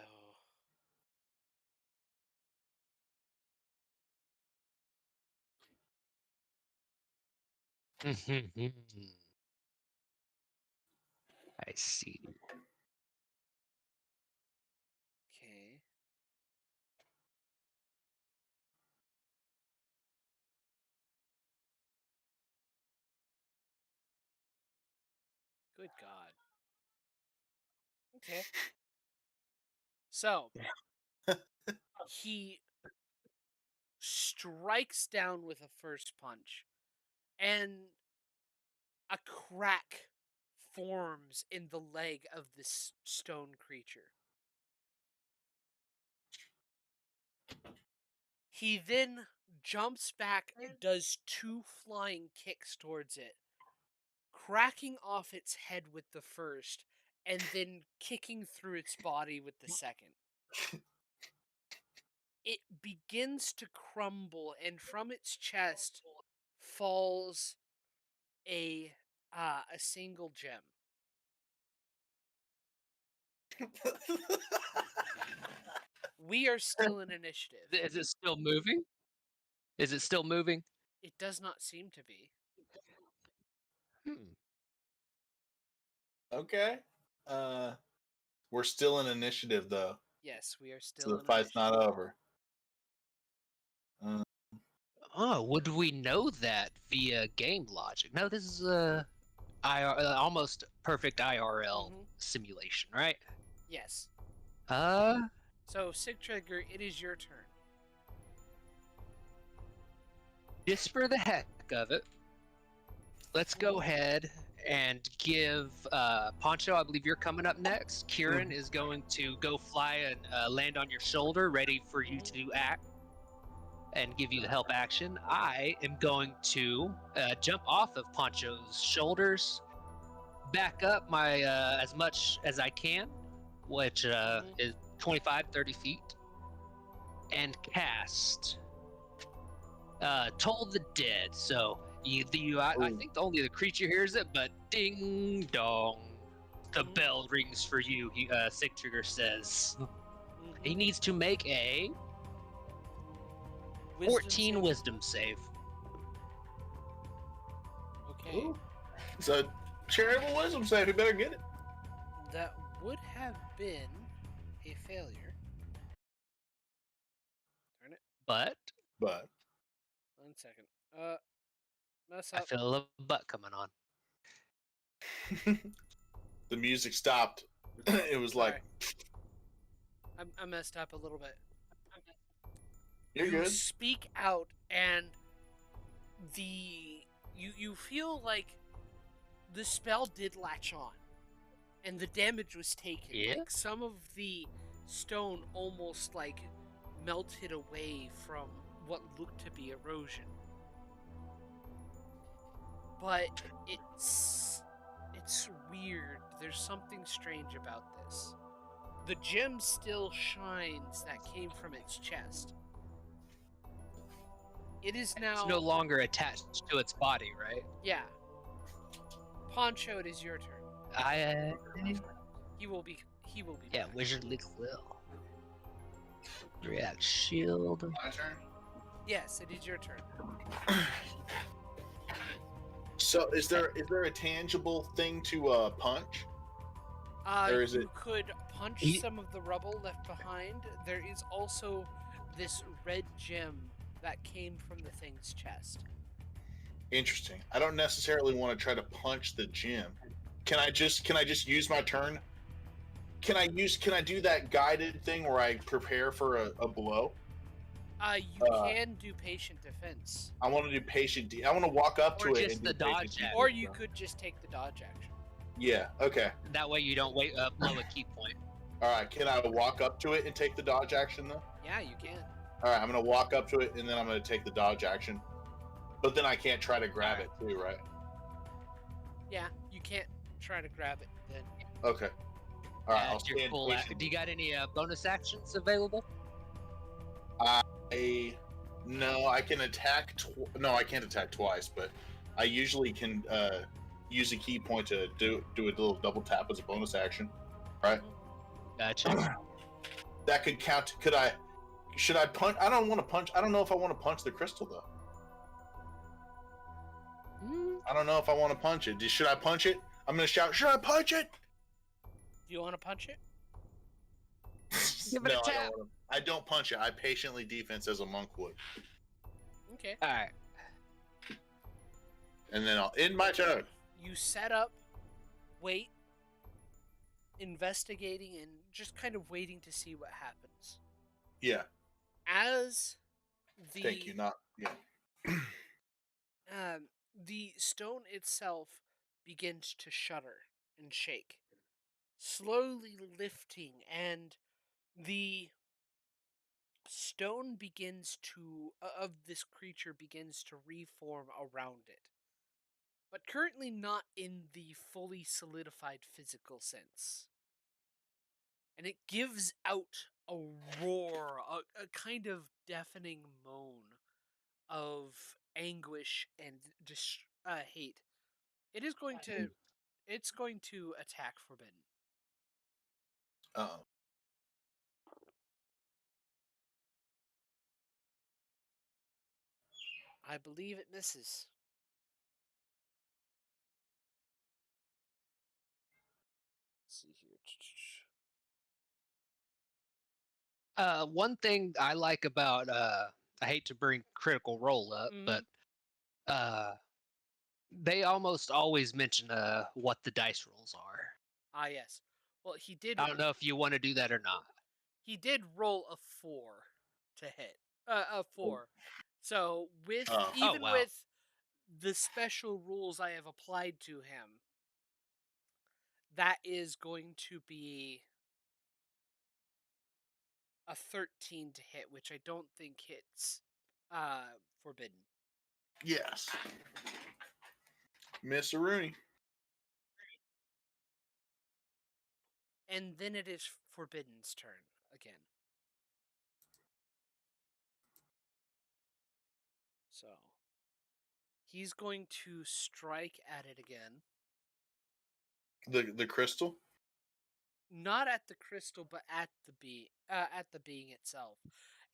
I see. okay. Good God. Okay. So he strikes down with a first punch, and a crack forms in the leg of this stone creature. He then jumps back, does 2 flying kicks towards it, cracking off its head with the first, and then kicking through its body with the second. It begins to crumble, and from its chest falls a single gem. We are still in initiative. Is it still moving? Is it still moving? It does not seem to be. Okay. We're still in initiative, though. Yes, we are still So the in fight's initiative. not over. Oh, would we know that via game logic? No, this is almost perfect IRL simulation, right? Yes. So Sigtrigger, it is your turn. just for the heck of it, let's go ahead and give Poncho, I believe you're coming up next. Kieran is going to go fly and land on your shoulder, ready for you to act and give you the help action. I am going to jump off of Poncho's shoulders, back up my as much as I can, which is 25, 30 feet, and cast Toll the Dead. So I think only the creature hears it, but ding dong, the bell rings for you. Sigtrigger says he needs to make a 14 wisdom save. Okay. Ooh. It's a charitable wisdom save. You better get it. That would have been a failure. Darn it. But 1 second. Mess up. I feel a little butt coming on. The music stopped. It was like, I messed up a little bit. you're You good. speak out, and you feel like the spell did latch on, and the damage was taken. Yeah. Like some of the stone almost like melted away from what looked to be erosion. But it's weird. There's something strange about this. The gem still shines that came from its chest. It is now... It's no longer attached to its body, right? Yeah. Poncho, it is your turn. He will be Yeah, back. Wizardly Quill. React Shield. My turn? Yes, it is your turn. So, is there a tangible thing to punch? Or is you could punch some of the rubble left behind. There is also this red gem that came from the thing's chest. Interesting. I don't necessarily want to try to punch the gem. Can I just use my turn? Can I do that guided thing where I prepare for a blow? You can do patient defense. I want to do patient. I want to walk up to it and the do dodge patient action. Or you could just take the dodge action. Yeah. Okay. That way you don't blow a key point. All right. Can I walk up to it and take the dodge action though? Yeah, you can. All right. I'm gonna walk up to it and then I'm gonna take the dodge action. But then I can't try to grab it too, right? Yeah, you can't try to grab it then. Okay. All right. I'll stand Do you got any bonus actions available? No, I can attack. No, I can't attack twice, but I usually can use a key point to do a little double tap as a bonus action, right? Gotcha. That could count. Should I punch? I don't want to punch. I don't know if I want to punch the crystal though. I don't know if I want to punch it. Should I punch it? I'm gonna shout. Should I punch it? Do you want to punch it? Give it a tap. I don't punch it. I patiently defense as a monk would. Okay. All right. And then I'll end my turn. You set up, wait, investigating, and just kind of waiting to see what happens. Yeah. As the... Thank you. the stone itself begins to shudder and shake, slowly lifting, and the stone of this creature begins to reform around it, but currently not in the fully solidified physical sense. And it gives out a roar, a kind of deafening moan of anguish and hate. It's going to attack Forbidden. Uh-oh. I believe it misses. Let's see here. One thing I like about I hate to bring Critical Role up, but they almost always mention what the dice rolls are. Ah, yes. Well, he did. I don't know if you want to do that or not. He did roll a 4 to hit. A 4. So with with the special rules I have applied to him, that is going to be a 13 to hit, which I don't think hits Forbidden. Yes. Miss Rooney. And then it is Forbidden's turn again. So he's going to strike at it again. The crystal? Not at the crystal, but at the being itself.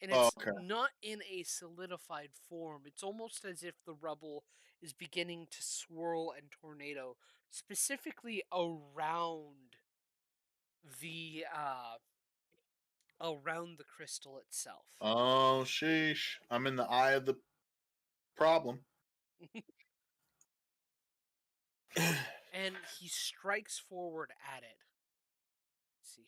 And it's not in a solidified form. It's almost as if the rubble is beginning to swirl and tornado, specifically around the crystal itself. Oh, sheesh. I'm in the eye of the problem. And he strikes forward at it. Let's see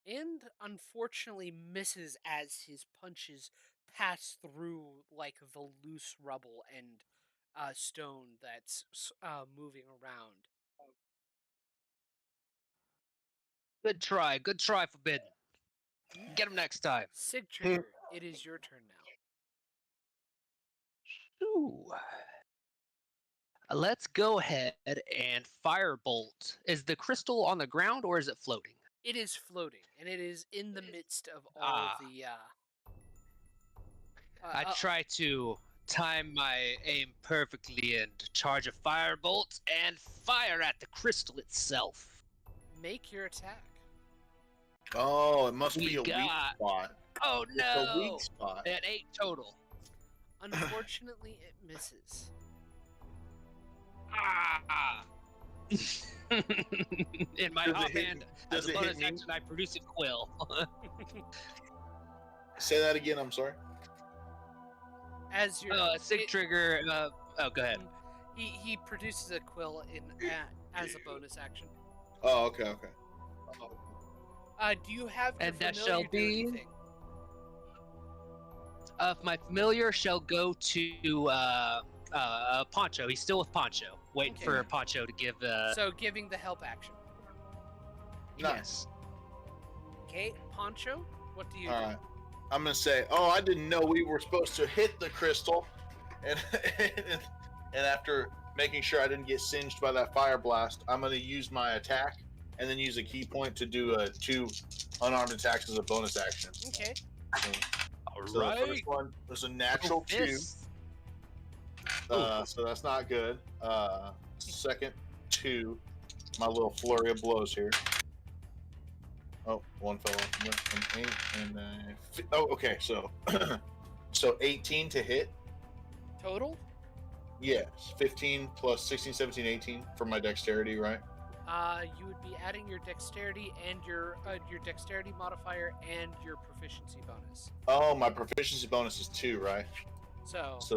here. And unfortunately misses as his punches pass through like the loose rubble and stone that's moving around. Good try, Forbidden. Get him next time. Sig Trigger, it is your turn now. Ooh. Let's go ahead and firebolt. Is the crystal on the ground or is it floating? It is floating, and it is in the midst of all the. I try to time my aim perfectly and charge a firebolt and fire at the crystal itself. Make your attack. Oh, it must be a weak spot. Oh no! It's a weak spot. At 8 total. Unfortunately, it misses. In my offhand, as a bonus action, I produce a quill. Say that again. I'm sorry. As your Sig Trigger. Go ahead. He produces a quill as a bonus action. Oh, okay. Do you have your and that familiar shall do be. anything? My familiar shall go to Poncho. He's still with Poncho, waiting for Poncho to give. So giving the help action. Nice. Okay, Poncho, what do you do? Right. I'm gonna say, I didn't know we were supposed to hit the crystal, and after making sure I didn't get singed by that fire blast, I'm gonna use my attack and then use a key point to do 2 unarmed attacks as a bonus action. Okay. So the first one was a natural 2. So that's not good. Second 2, my little flurry of blows here. Oh, one fell off. An 8 and okay. So, so 18 to hit. Total? Yes, 15 plus 16, 17, 18 for my dexterity, right? You would be adding your dexterity and your dexterity modifier and your proficiency bonus. Oh, my proficiency bonus is 2, right? So that's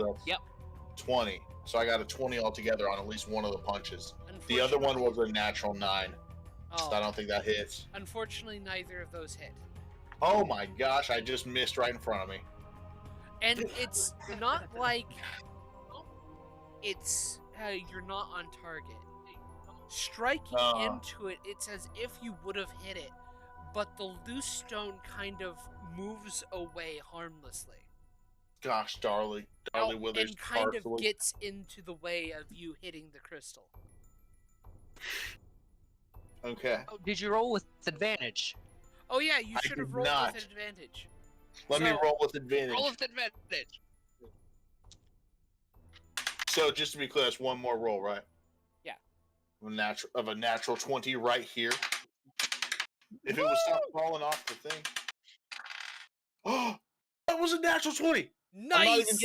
20. So I got a 20 altogether on at least one of the punches. The other one was a natural 9. So I don't think that hits. Unfortunately, neither of those hit. Oh my gosh, I just missed right in front of me. And it's not like it's you're not on target. Striking into it, it's as if you would have hit it, but the loose stone kind of moves away harmlessly. Gosh, Darley Withers. And kind of gets into the way of you hitting the crystal. Okay. Oh, did you roll with advantage? Oh yeah, you should have rolled with advantage. Let me roll with advantage. Roll with advantage. So just to be clear, that's one more roll, right? Yeah. A natural 20 right here. If it would stop falling off the thing. Oh, that was a natural 20. Nice.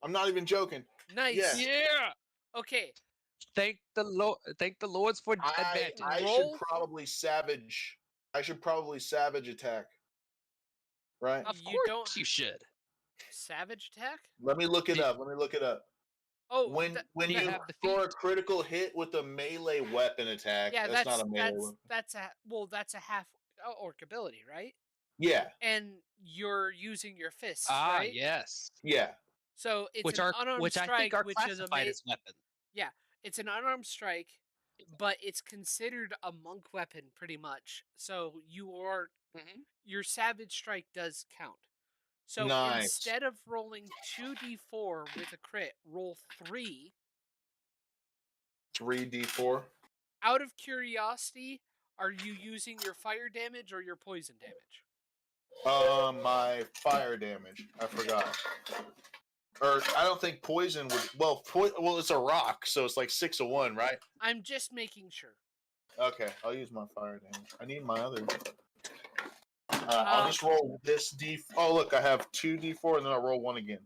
I'm not even joking. Nice. Yeah. Okay. Thank the Lord. Thank the Lords for advantage. I should probably savage. Attack. Right. Of course you should. Savage attack. Let me look it up. Oh, when you throw a critical hit with a melee weapon attack, that's not a melee weapon. That's a half orc ability, right? Yeah. And you're using your fists, right? Yes. Yeah. So it's an unarmed strike, I think are which classified as weapon. Yeah, it's an unarmed strike, but it's considered a monk weapon pretty much. So your savage strike does count. So instead of rolling 2d4 with a crit, roll 3. 3d4? Out of curiosity, are you using your fire damage or your poison damage? My fire damage. I forgot. Or I don't think poison would. Well, it's a rock, so it's like 6 of 1, right? I'm just making sure. Okay, I'll use my fire damage. I need my other. I'll just roll this d. Oh, look, I have 2d4, and then I'll roll 1 again.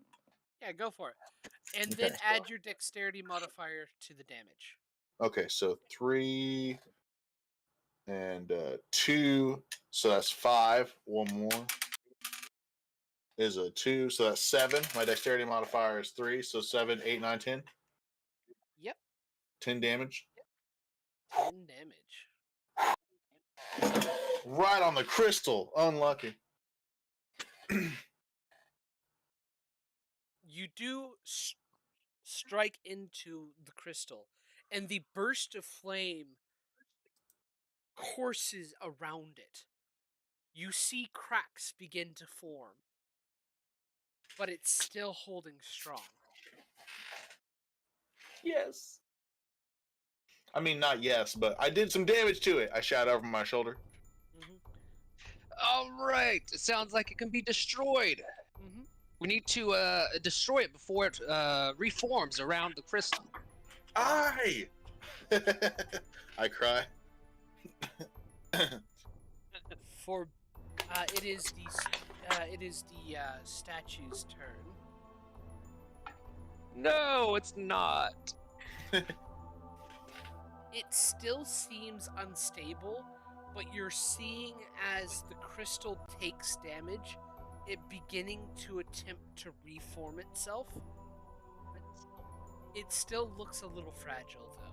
Yeah, go for it. And then add your dexterity modifier to the damage. Okay, so 3 and 2, so that's 5. 1 more is a 2, so that's 7. My dexterity modifier is 3, so 7, 8, 9, 10. Yep. 10 damage. 10 damage. Right on the crystal. Unlucky. You do strike into the crystal, and the burst of flame courses around it. You see cracks begin to form, but it's still holding strong. Yes. I mean, not yes, but I did some damage to it. I shout over my shoulder. Mm-hmm. All right. It sounds like it can be destroyed. Mm-hmm. We need to destroy it before it reforms around the crystal. I cry. For it is the statue's turn. No, it's not. It still seems unstable, but you're seeing as the crystal takes damage, it beginning to attempt to reform itself. It still looks a little fragile, though.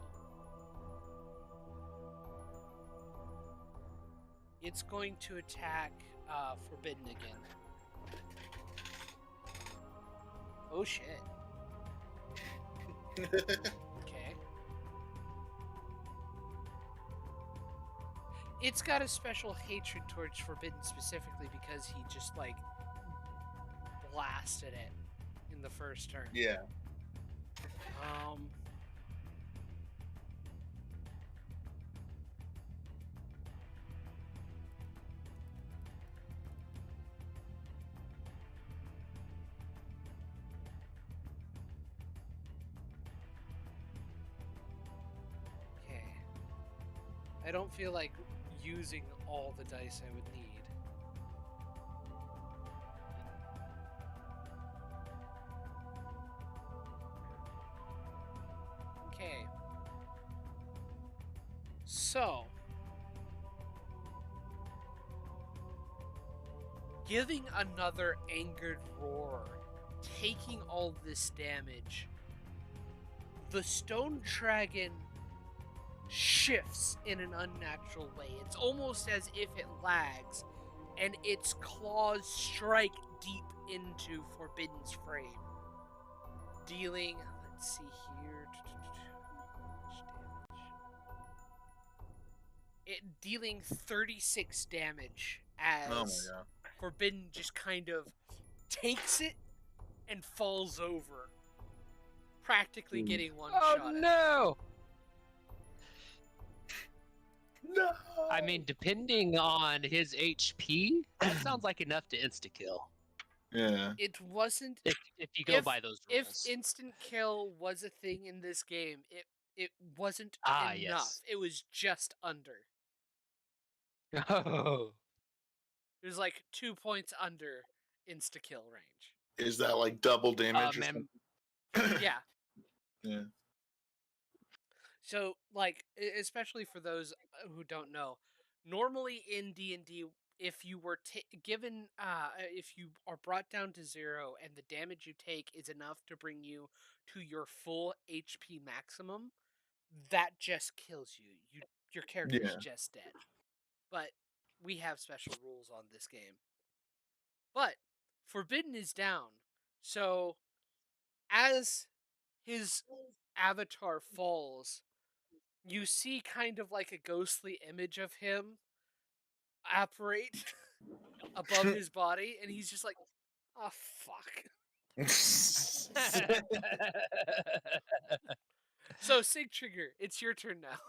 It's going to attack Forbidden again. Oh shit. Okay. It's got a special hatred towards Forbidden specifically because he just, like, blasted it in the first turn. Yeah. Okay. I don't feel like using all the dice I would need. Okay. So, giving another angered roar, taking all this damage, the stone dragon shifts in an unnatural way. It's almost as if it lags, and its claws strike deep into Forbidden's frame, dealing, let's see here, dealing 36 damage as Forbidden just kind of takes it and falls over, practically getting one shot at it. No! No. I mean, depending on his HP, that sounds like enough to insta-kill. Yeah. It wasn't. If you go by those If rules. instant kill was a thing in this game, it wasn't enough. Yes. It was just under. Oh. It was like 2 points under insta kill range. Is that like double damage or something? Yeah. Yeah. So, like, especially for those who don't know, normally in D&D, if you were given, if you are brought down to 0 and the damage you take is enough to bring you to your full HP maximum, that just kills you. Your character is just dead. But we have special rules on this game. But Forbidden is down. So as his avatar falls, you see kind of like a ghostly image of him apparate above his body, and he's just like, oh, fuck. So, Sig Trigger, it's your turn now.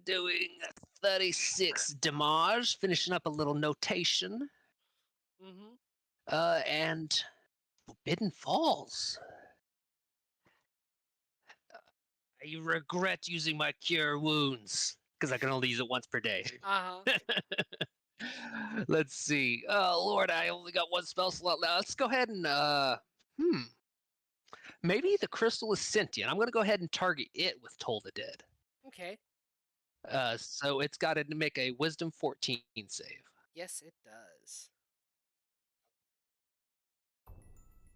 Doing 36 damage, finishing up a little notation. Mm-hmm. And Forbidden falls. I regret using my cure wounds because I can only use it once per day. Let's see. Oh Lord, I only got one spell slot now. Let's go ahead and maybe the crystal is sentient. I'm gonna go ahead and target it with Toll the Dead. Okay. So it's got to make a Wisdom 14 save. Yes, it does.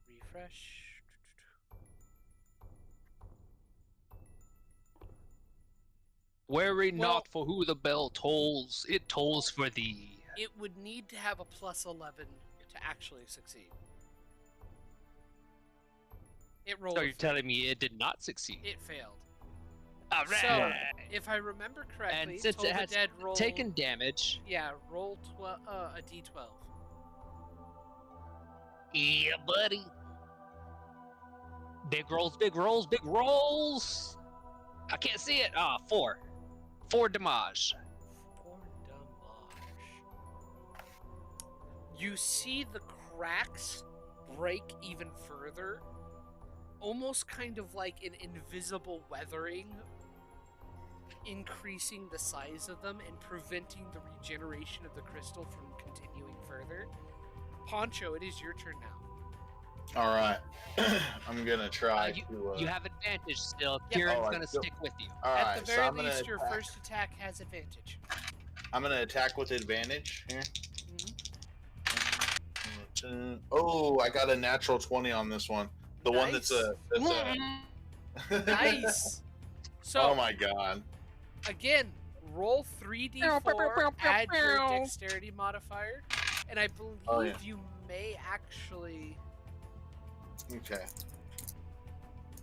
Refresh. Worry not for who the bell tolls, it tolls for thee. It would need to have a +11 to actually succeed. It rolled. So you're telling me it did not succeed? It failed. All right. So, if I remember correctly, and since Toll it the has Dead rolled... taken damage... Yeah, roll a d12. Yeah, buddy. Big rolls, big rolls, big rolls! I can't see it. 4. 4 damage. 4 damage. You see the cracks break even further, almost kind of like an invisible weathering, increasing the size of them and preventing the regeneration of the crystal from continuing further. Poncho, it is your turn now. All right. I'm gonna try You have advantage still. Yep. Kieran's gonna stick with you. All right. At the very I'm gonna least, your attack. first attack has advantage. I'm gonna attack with advantage here. Mm-hmm. Oh, I got a natural 20 on this one. The one that's a. Nice. So, oh my god. Again, roll 3d4, add your dexterity modifier, and I believe you may actually... Okay.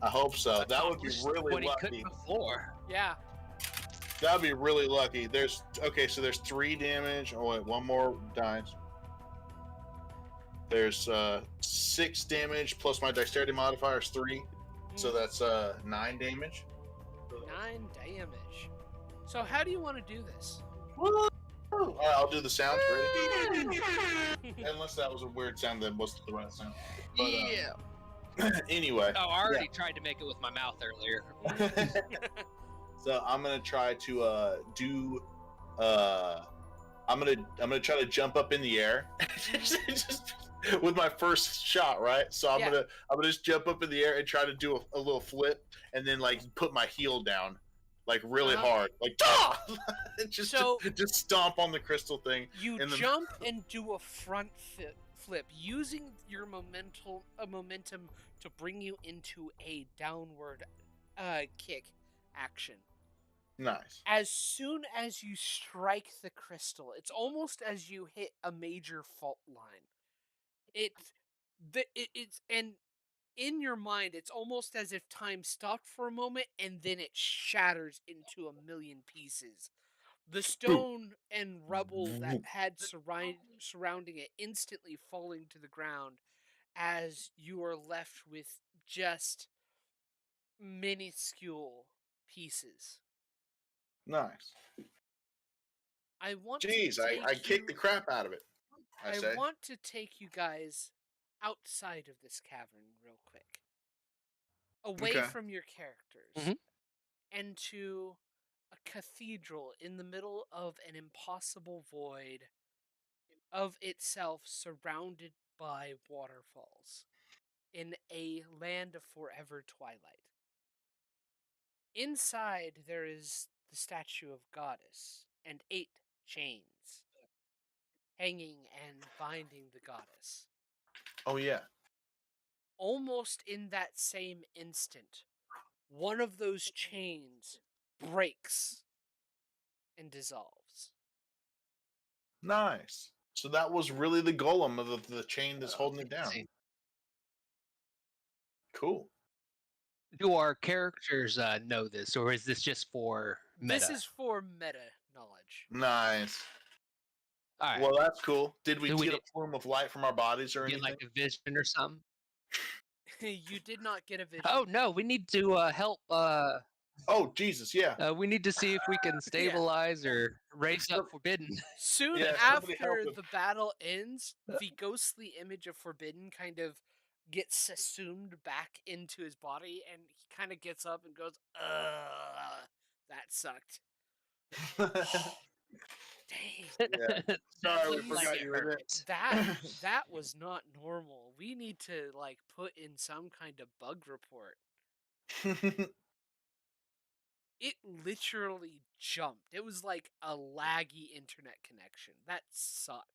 I hope so. That would be really lucky. Before. Yeah. That'd be really lucky. So there's 3 damage. Oh wait, one more dice. There's 6 damage plus my dexterity modifier is 3. So that's 9 damage. 9 damage. So how do you want to do this? All right, I'll do the sound. Ready? Unless that was a weird sound that wasn't the right sound. But, anyway. Oh, I already tried to make it with my mouth earlier. So I'm gonna try to do. I'm gonna try to jump up in the air, just with my first shot, right? So I'm gonna just jump up in the air and try to do a little flip, and then like put my heel down, like really hard, like just stomp on the crystal thing. You jump and do a front flip using your momentum to bring you into a downward kick action. Nice. As soon as you strike the crystal, it's almost as you hit a major fault line. It's and in your mind, it's almost as if time stopped for a moment and then it shatters into a million pieces. The stone and rubble that had surrounding it instantly falling to the ground as you are left with just minuscule pieces. Nice. I kicked the crap out of it. I want to take you guys outside of this cavern real quick. Away from your characters. And to a cathedral in the middle of an impossible void of itself, surrounded by waterfalls in a land of forever twilight. Inside there is the statue of Goddess and 8 chains hanging and binding the goddess. Oh yeah. Almost in that same instant, one of those chains breaks and dissolves. Nice. So that was really the golem of the chain that's holding it down. Cool. Do our characters know this, or is this just for meta? This is for meta knowledge. Nice. All right. Well, that's cool. Did we get a plume of light from our bodies or anything? Like a vision or something? You did not get a vision. Oh no, we need to help. Oh Jesus, yeah. We need to see if we can stabilize or raise up Forbidden. Soon after the battle ends, the ghostly image of Forbidden kind of gets assumed back into his body, and he kind of gets up and goes, that sucked. Dang. Yeah. Sorry, we forgot you were there. That was not normal. We need to put in some kind of bug report. It literally jumped. It was like a laggy internet connection. That sucked.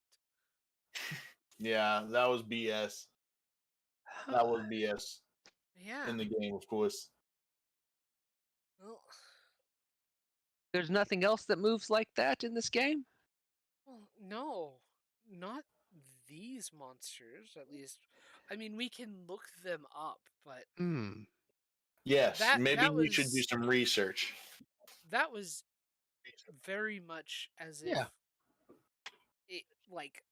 Yeah, that was BS. That was BS. Yeah. In the game, of course. Well, there's nothing else that moves like that in this game? Well, no. Not these monsters, at least. I mean, we can look them up, but Yes, maybe that we should do was some research. that was very much as if it like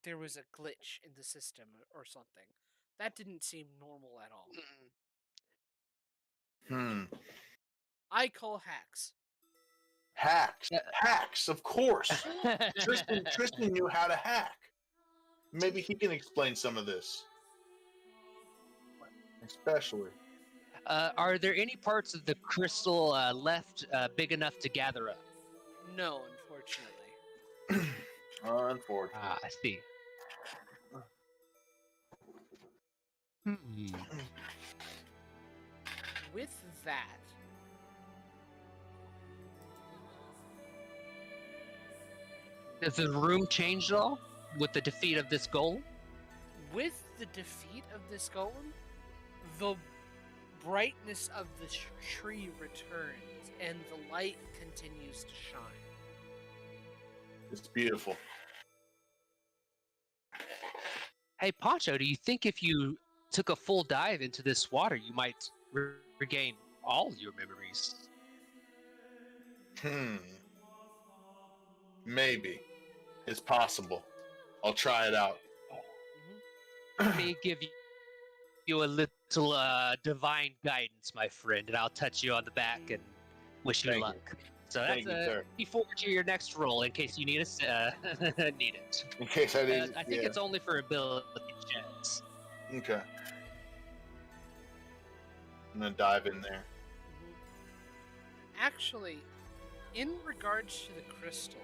there was a glitch in the system or something. That didn't seem normal at all. I call hacks. Hacks, of course. Tristan knew how to hack. Maybe he can explain some of this. Especially. Are there any parts of the crystal left big enough to gather up? No, unfortunately. Unfortunately. I see. With that, does the room change at all with the defeat of this golem? with the defeat of this golem, the brightness of the tree returns and the light continues to shine. It's beautiful. Hey, Poncho, do you think if you took a full dive into this water, you might regain all your memories? Maybe. It's possible. I'll try it out. Let me give you a little divine guidance, my friend, and I'll touch you on the back and wish you luck. So that's before to your next roll in case you need need it. In case I need. I think it's only for ability checks. Okay. I'm gonna dive in there. Actually, in regards to the crystal,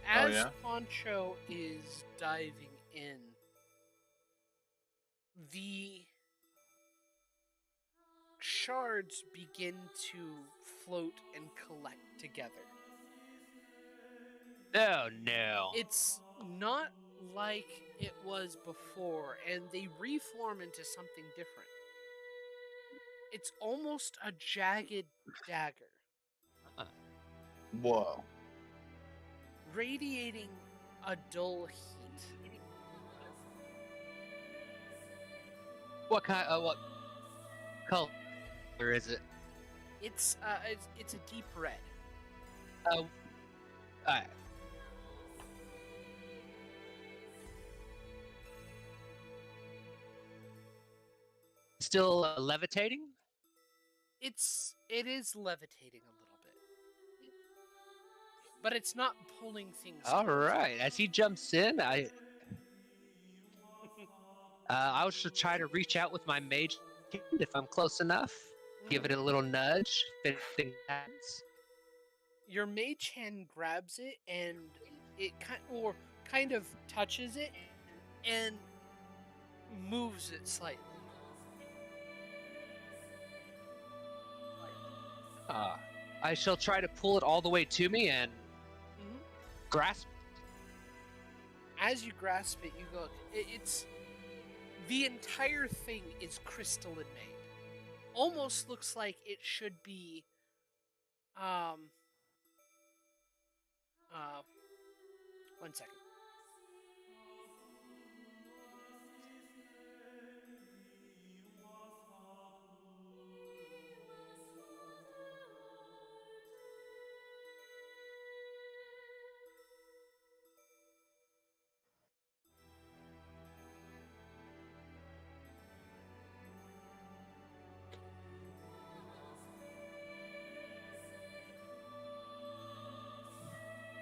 as Poncho is diving in, the shards begin to float and collect together. Oh no. It's not like it was before, and they reform into something different. It's almost a jagged dagger. Whoa. Radiating a dull heat. What color is it? It's a deep red. Still levitating? It is levitating a little bit, but it's not pulling things. All right. As he jumps in, I should try to reach out with my mage hand if I'm close enough. Give it a little nudge. If anything happens. Your mage hand grabs it and it kind of touches it and moves it slightly. I shall try to pull it all the way to me and grasp. As you grasp it, you go. It's the entire thing is crystalline made. Almost looks like it should be. One second.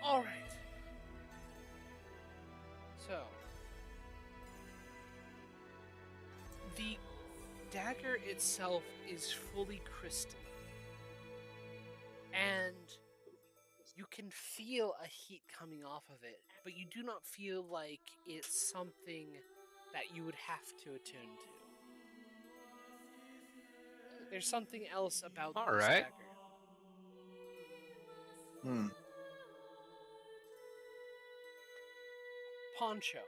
All right. So, the dagger itself is fully crystalline, and you can feel a heat coming off of it, but you do not feel like it's something that you would have to attune to. There's something else about this dagger. Poncho.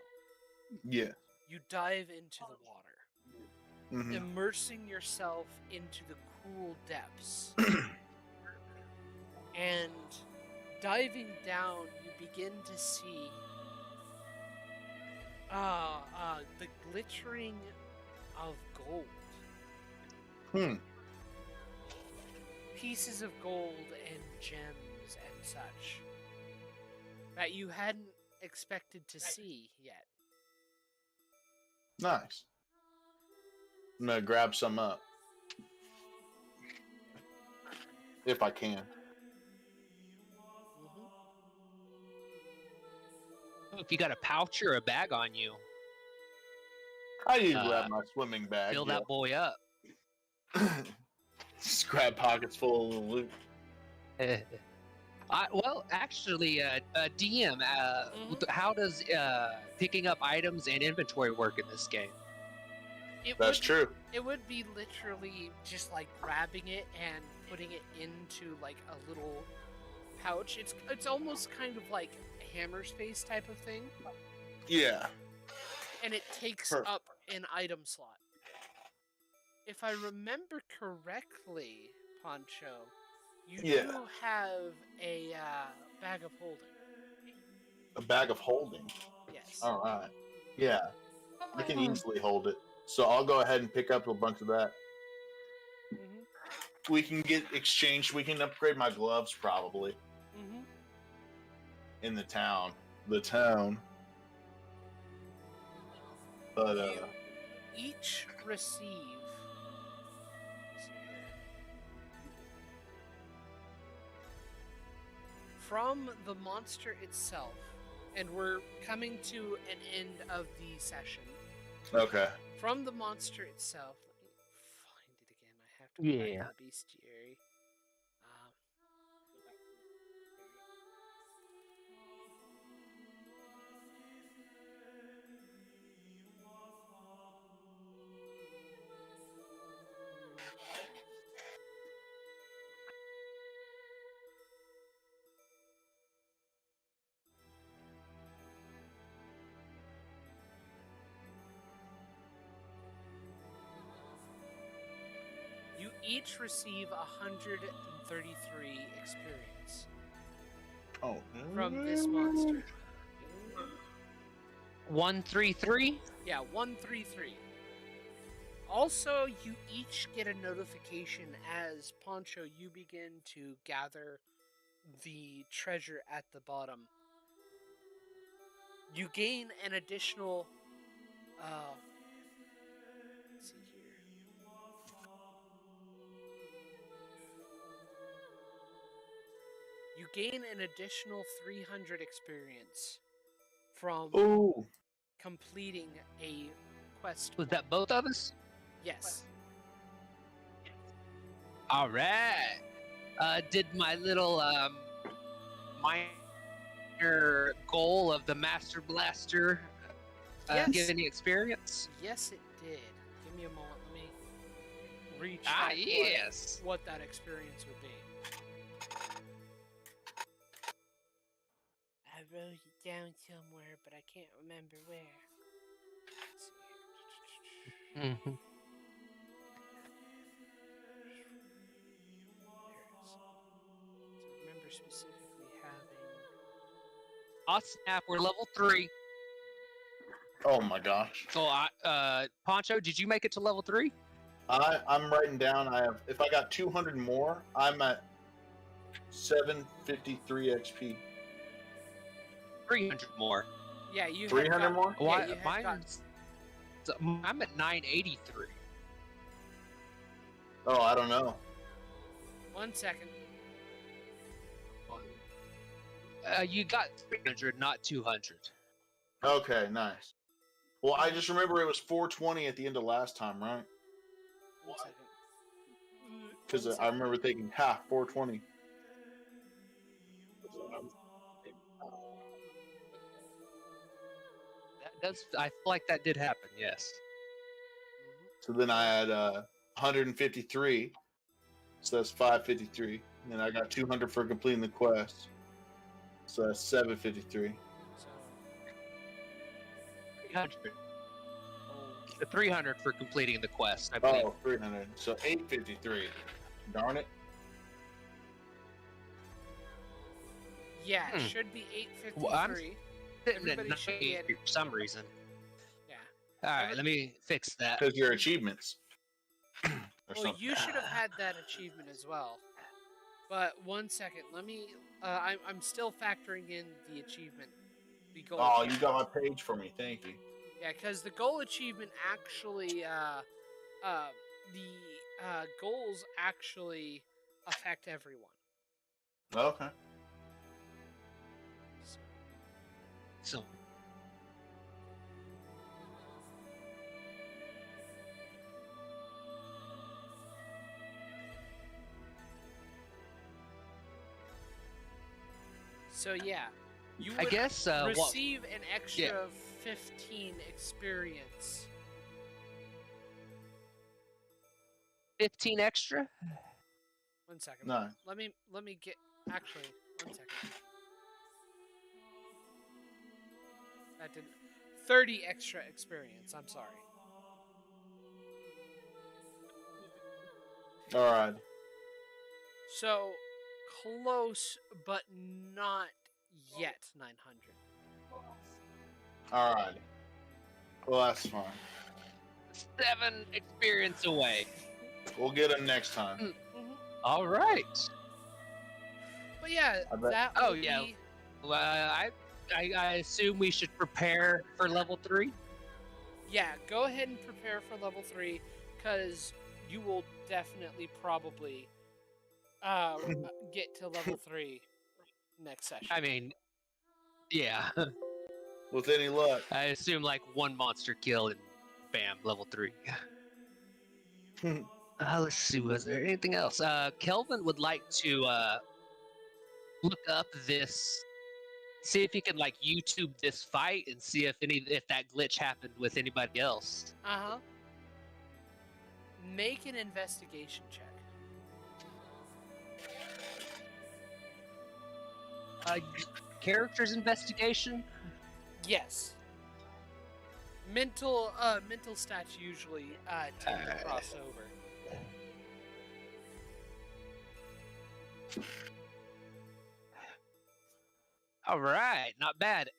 Yeah. You dive into the water, immersing yourself into the cool depths. And diving down, you begin to see The glittering of gold. Pieces of gold and gems and such that you hadn't expected to see yet. Nice. I'm gonna grab some up. If I can. If you got a pouch or a bag on you, I need to grab my swimming bag. fill that boy up. Just grab pockets full of loot. Well, actually, DM, how does picking up items and inventory work in this game? That's true. It would be literally just like grabbing it and putting it into like a little pouch. It's almost kind of like a hammer space type of thing. Yeah. And it takes up an item slot. If I remember correctly, Poncho, you do have a bag of holding. A bag of holding? Yes. All right. Yeah. I can easily hold it. So I'll go ahead and pick up a bunch of that. We can get exchanged. We can upgrade my gloves probably. In the town. But you each receive. From the monster itself, and we're coming to an end of the session. Okay. From the monster itself, let me find it again. I have to find the bestiary. You each receive 133 experience. Oh. From this monster. 133? Yeah, 133. Also, you each get a notification as Poncho, you begin to gather the treasure at the bottom. You gain an additional. Let's see here. You gain an additional 300 experience from completing a quest. Was that both of us? Yes. All right. Did my little minor goal of the Master Blaster give any experience? Yes, it did. Give me a moment. Let me recheck what that experience would be. I wrote it down somewhere, but I can't remember where. Let's see here. Mm-hmm. I remember specifically having. Oh snap! We're level 3. Oh my gosh. So, Poncho, did you make it to level 3? I'm writing down. If I got 200 more, I'm at 753 XP. 300 more. Yeah, you. 300 more? Why? I'm at 983. Oh, I don't know. 1 second. You got 300, not 200. Okay, nice. Well, I just remember it was 420 at the end of last time, right? 1 second. Because I remember thinking, 420. I feel like that did happen, yes. So then I had 153. So that's 553. And then I got 200 for completing the quest. So that's 753. So 300. 300 for completing the quest, I believe. Oh, 300. So 853. Darn it. yeah, it should be 853. Well, I'm sitting at Everybody should 980 get- for some reason. All right, let me fix that. Because your achievements. Well, you should have had that achievement as well. But 1 second, let me. I'm still factoring in the achievement. The goal. Oh, achievement. You got my page for me. Thank you. Yeah, because the goal achievement actually, the goals actually affect everyone. Okay. So. So yeah, you would I guess receive an extra 15 experience. 15 extra? 1 second. No. Let me get. Actually, 1 second. That didn't. 30 extra experience. I'm sorry. All right. So close, but not yet 900. All right. Well, that's fine. 7 experience away. We'll get them next time. Mm-hmm. All right. But yeah, that. Oh yeah. Well, I assume we should prepare for level 3. Yeah, go ahead and prepare for level 3, because you will definitely probably get to level 3 next session. I mean, yeah. With any luck. I assume like 1 monster kill and bam, level 3. Let's see, was there anything else? Kelvin would like to look up this, see if he can like YouTube this fight and see if that glitch happened with anybody else. Uh-huh. Make an investigation check. Character's investigation? Yes. Mental stats usually tend to cross over. All right, not bad.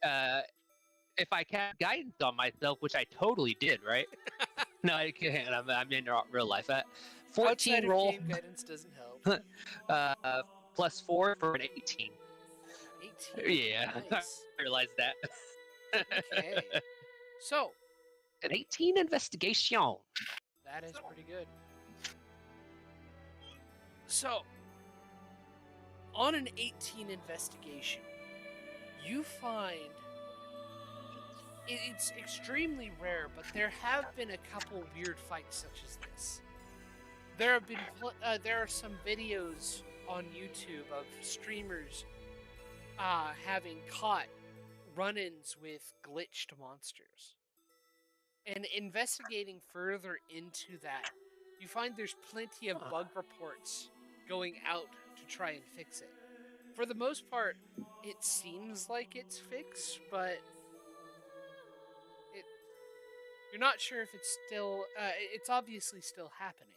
If I cast guidance on myself, which I totally did, right? No, I can't. I'm in real life. 14 Outside roll. Of game guidance doesn't help. Plus 4 for an 18. 18. Yeah, Nice. I realized that. Okay. So. An 18 investigation. That is pretty good. So. On an 18 investigation, you find it's extremely rare, but there have been a couple weird fights such as this. There are some videos on YouTube of streamers having caught run-ins with glitched monsters. And investigating further into that, you find there's plenty of bug reports going out to try and fix it. For the most part, it seems like it's fixed, but you're not sure if it's still. It's obviously still happening.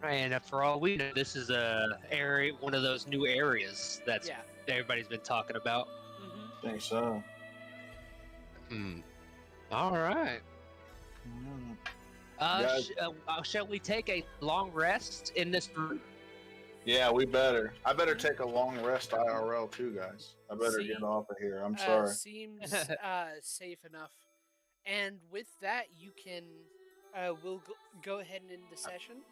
And for all we know, this is one of those new areas that everybody's been talking about. Mm-hmm. I think so. All right. Shall we take a long rest in this room? Yeah, we better. I better take a long rest IRL too, guys. I better get off of here. I'm sorry. Seems safe enough. And with that, you can. We'll go ahead and end the session.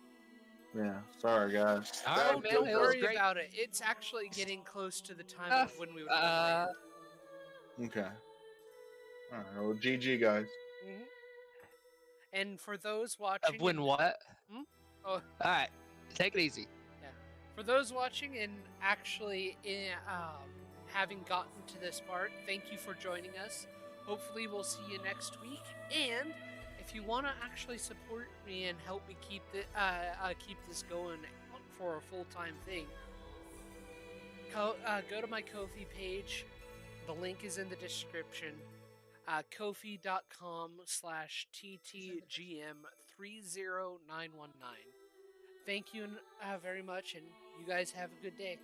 Yeah, sorry guys. All right, man, don't worry about it. It's actually getting close to the time of when we would land. Okay. All right. Well, GG, guys. Mm-hmm. And for those watching, when what? Oh, all right. Take it easy. Yeah. For those watching and actually having gotten to this part, thank you for joining us. Hopefully, we'll see you next week. And if you want to actually support me and help me keep this going for a full-time thing, go to my Ko-fi page. The link is in the description. Ko-fi.com/ttgm30919. Thank you very much, and you guys have a good day.